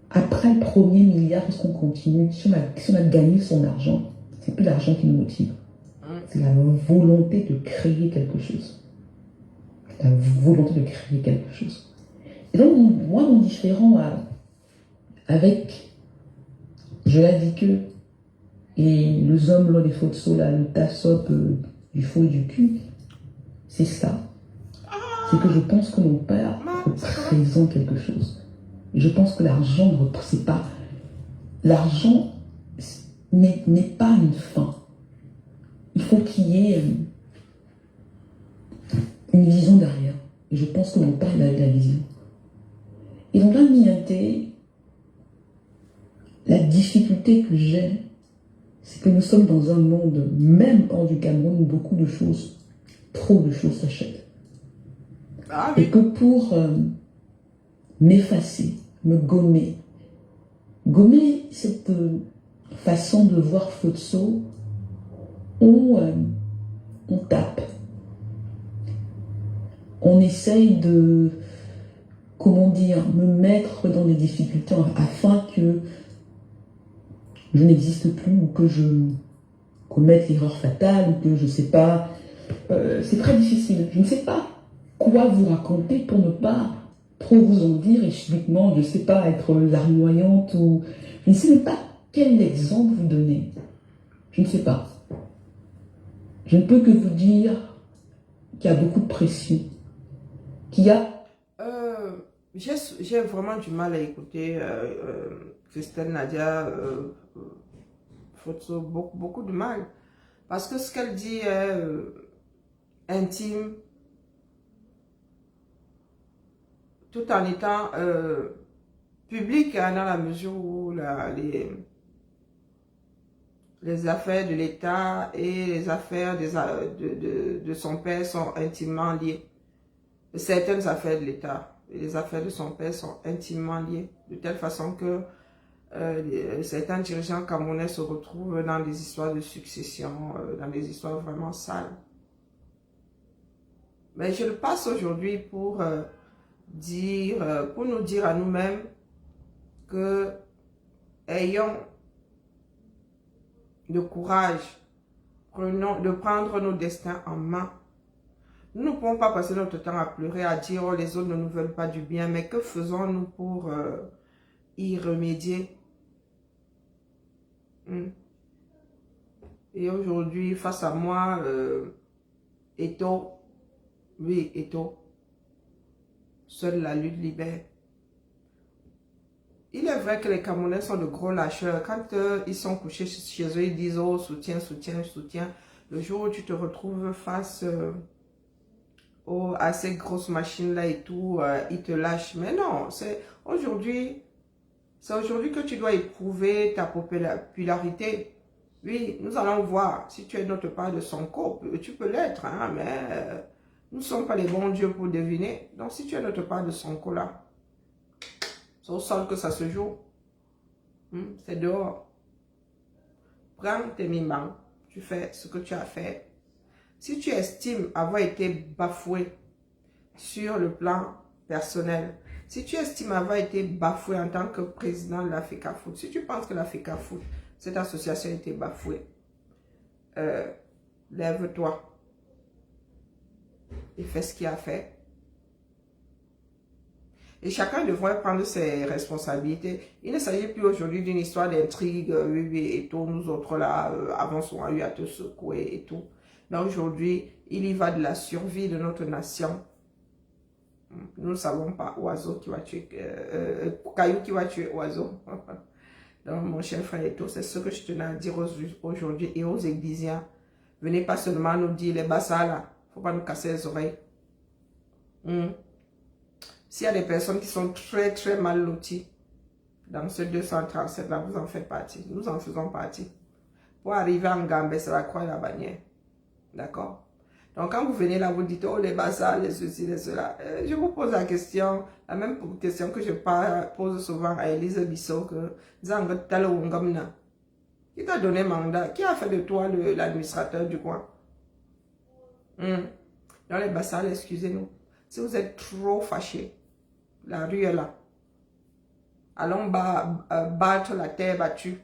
après le premier milliard, lorsqu'on continue, si on a gagné son argent, c'est plus l'argent qui nous motive. C'est la volonté de créer quelque chose. La volonté de créer quelque chose. Et donc, moi, mon différent avec je l'ai dit que et les hommes, là, les Fotso, là, le tassop du faux et du cul, c'est ça. C'est que je pense que mon père représente quelque chose. Et je pense que l'argent ne représente pas. L'argent, n'est pas une fin. Il faut qu'il y ait une vision derrière. Et je pense que mon père, il a eu la vision. Et dans l'unité, la difficulté que j'ai, c'est que nous sommes dans un monde, même hors du Cameroun, où beaucoup de choses, trop de choses s'achètent. Ah, oui. Et que pour m'effacer, me gommer cette façon de voir Futso, on tape. On essaye de, comment dire, me mettre dans des difficultés afin que je n'existe plus ou que je commette l'erreur fatale ou que je ne sais pas. C'est très difficile. Je ne sais pas quoi vous raconter pour ne pas trop vous en dire et subitement, je ne sais pas, être larmoyante ou... Je ne sais même pas quel exemple vous donner. Je ne sais pas. Je ne peux que vous dire qu'il y a beaucoup de pression. Qu'il y a... J'ai vraiment du mal à écouter Christelle Nadia Futso, beaucoup de mal. Parce que ce qu'elle dit est intime, tout en étant public, hein, dans la mesure où les affaires de l'État et les affaires de son père sont intimement liées. Certaines affaires de l'État et les affaires de son père sont intimement liées, de telle façon que certains dirigeants camerounais se retrouvent dans des histoires de succession, dans des histoires vraiment sales. Mais je le passe aujourd'hui pour nous dire à nous-mêmes que ayons le courage de prendre nos destins en main. Nous ne pouvons pas passer notre temps à pleurer, à dire oh, les autres ne nous veulent pas du bien, mais que faisons-nous pour y remédier? Et aujourd'hui, face à moi, Eto, oui, Eto, seule la lutte libère. Il est vrai que les Camerounais sont de gros lâcheurs. Quand ils sont couchés chez eux, ils disent oh, soutien, soutien, soutien. Le jour où tu te retrouves face à ces grosses machines-là et tout, ils te lâchent. Mais non, c'est aujourd'hui que tu dois éprouver ta popularité. Oui, nous allons voir si tu es notre part de Sonko. Tu peux l'être, hein, mais nous ne sommes pas les bons dieux pour deviner. Donc, si tu es notre part de Sonko là, c'est au sol que ça se joue. C'est dehors. Prends tes mimans. Tu fais ce que tu as fait. Si tu estimes avoir été bafoué sur le plan personnel, si tu estimes avoir été bafoué en tant que président de la FECAFOOT, si tu penses que la FECAFOOT, cette association a été bafouée, lève-toi et fais ce qu'il a fait. Et chacun devrait prendre ses responsabilités. Il ne s'agit plus aujourd'hui d'une histoire d'intrigue, oui, et tout, nous autres là, avant on a eu à te secouer et tout. Mais aujourd'hui, il y va de la survie de notre nation. Nous ne savons pas oiseau qui va tuer, caillou qui va tuer oiseau. Donc mon cher frère et tout, c'est ce que je tenais à dire aujourd'hui et aux Églisiens. Venez pas seulement nous dire les bassas là, faut pas nous casser les oreilles. S'il y a des personnes qui sont très très mal loties dans ce 237 là, vous en faites partie, nous en faisons partie. Pour arriver en Gambie, c'est la croix et la bannière. D'accord? Donc quand vous venez là, vous dites, oh les bassas, les ceci, les cela. Je vous pose la question, la même question que je pose souvent à Elise Bissot, que qui t'a donné mandat? Qui a fait de toi l'administrateur du coin? Dans les bassas, excusez-nous. Si vous êtes trop fâchés, la rue est là. Allons battre la terre battue.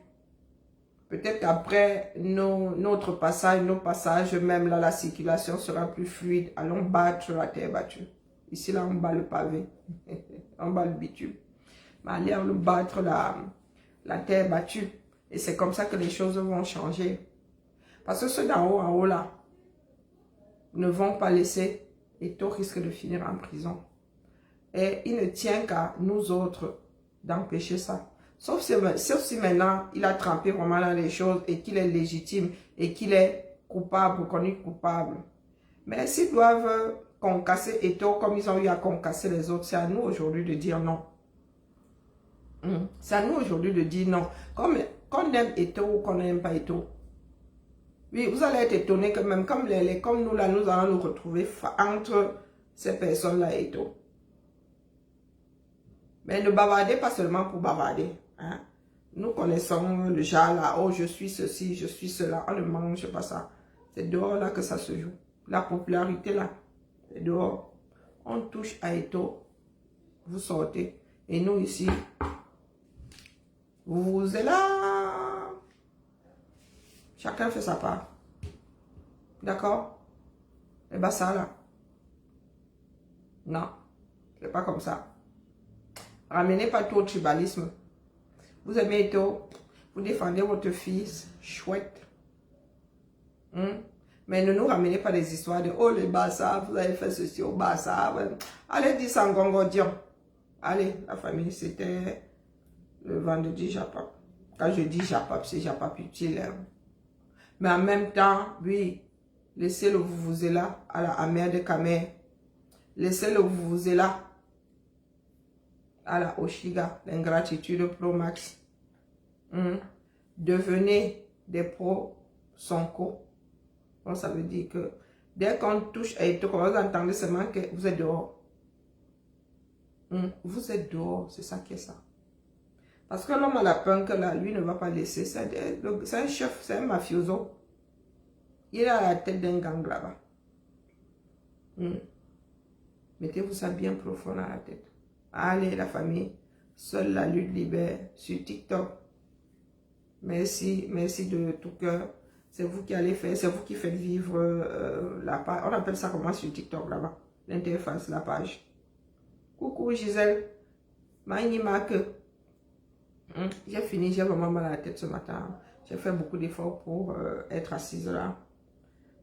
Peut-être qu'après nos passages, même là, la circulation sera plus fluide. Allons battre la terre battue. Ici, là, on bat le pavé. On bat le bitume. Mais allons battre la terre battue. Et c'est comme ça que les choses vont changer. Parce que ceux d'en haut, en haut, là, ne vont pas laisser. Et tout risque de finir en prison. Et il ne tient qu'à nous autres d'empêcher ça. Sauf si maintenant, il a trempé vraiment dans les choses et qu'il est légitime et qu'il est coupable, reconnu coupable. Mais s'ils doivent concasser Eto'o comme ils ont eu à concasser les autres, c'est à nous aujourd'hui de dire non. C'est à nous aujourd'hui de dire non. Qu'on aime Eto'o ou qu'on n'aime pas Eto'o. Oui, vous allez être étonné que même comme nous là, nous allons nous retrouver entre ces personnes-là et Eto'o. Mais ne bavardez pas seulement pour bavarder. Hein. Nous connaissons le genre là, oh je suis ceci, je suis cela, on ne mange pas ça. C'est dehors là que ça se joue. La popularité là, c'est dehors. On touche à Eto'o, vous sortez. Et nous ici, vous êtes là. Chacun fait sa part. D'accord? Et bien ça là. Non, c'est pas comme ça. Ramenez pas tout au tribalisme. Vous aimez Eto'o, vous défendez votre fils, chouette. Mais ne nous ramenez pas des histoires de « Oh, les Bassa, vous avez fait ceci au Bassa. » Allez, dis ça en gongodion. Allez, la famille, c'était le vendredi Japap. Quand je dis Japap, c'est Japap utile. Hein. Mais en même temps, oui, laissez le vuvuzela à la amère de Kamer. Laissez le vuvuzela à la Oshiga, l'ingratitude pro max. Devenez des pro Sonko. Bon, ça veut dire que dès qu'on touche à Eto'o, vous entendez seulement que vous êtes dehors. Vous êtes dehors, c'est ça qui est ça. Parce que l'homme à la punk, là, lui ne va pas laisser. C'est un chef, c'est un mafioso. Il est à la tête d'un gang là-bas. Mettez-vous ça bien profond dans la tête. Allez, la famille, seule la lutte libère sur TikTok. Merci, merci de tout cœur. C'est vous qui allez faire, c'est vous qui faites vivre la page. On appelle ça comment sur TikTok là-bas? L'interface, la page. Coucou Gisèle. Maïni Marque. J'ai fini, j'ai vraiment mal à la tête ce matin. J'ai fait beaucoup d'efforts pour être assise là.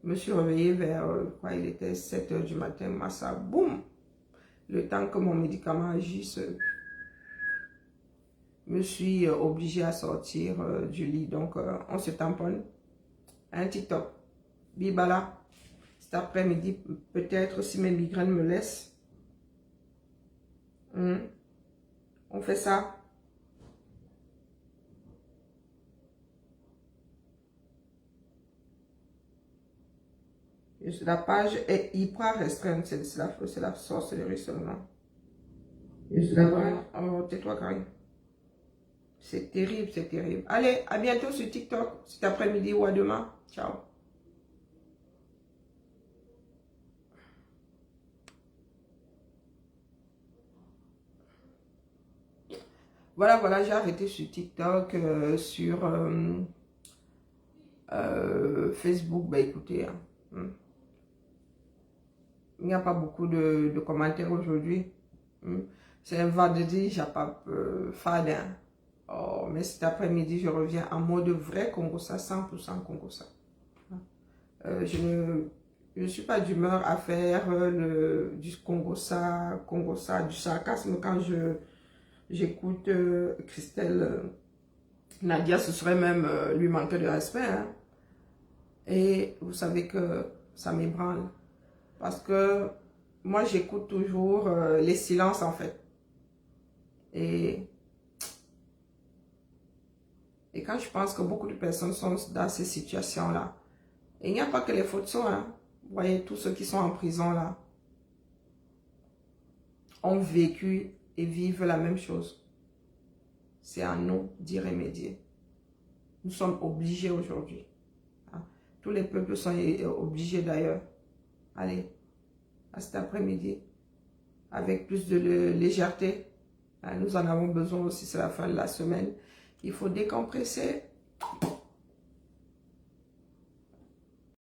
Je me suis réveillée vers, quoi, il était 7 h du matin, massa, boum. Le temps que mon médicament agisse, je me suis obligée à sortir du lit. Donc, on se tamponne. Un TikTok. Bibala. Cet après-midi, peut-être si mes migraines me laissent. On fait ça. La page est hyper restreinte. C'est la sorcellerie seulement. Oh, tais-toi, Karine. C'est terrible, c'est terrible. Allez, à bientôt sur TikTok, cet après-midi ou à demain. Ciao. Voilà, j'ai arrêté sur TikTok, sur Facebook. Bah écoutez, il n'y a pas beaucoup de commentaires aujourd'hui. C'est un vendredi, j'ai pas fadin. Oh, mais cet après-midi, je reviens en mode vrai Congossa, 100% Congossa. Je ne suis pas d'humeur à faire du Congossa, du sarcasme quand j'écoute Christelle Nadia, ce serait même lui manquer de respect. Hein. Et vous savez que ça m'ébranle. Parce que moi, j'écoute toujours les silences en fait. Et quand je pense que beaucoup de personnes sont dans ces situations-là, il n'y a pas que les fautes sont, hein. Vous voyez, tous ceux qui sont en prison là, ont vécu et vivent la même chose. C'est à nous d'y remédier. Nous sommes obligés aujourd'hui. Hein. Tous les peuples sont obligés d'ailleurs. Allez, à cet après-midi, avec plus de légèreté. Hein, nous en avons besoin aussi, c'est la fin de la semaine. Il faut décompresser.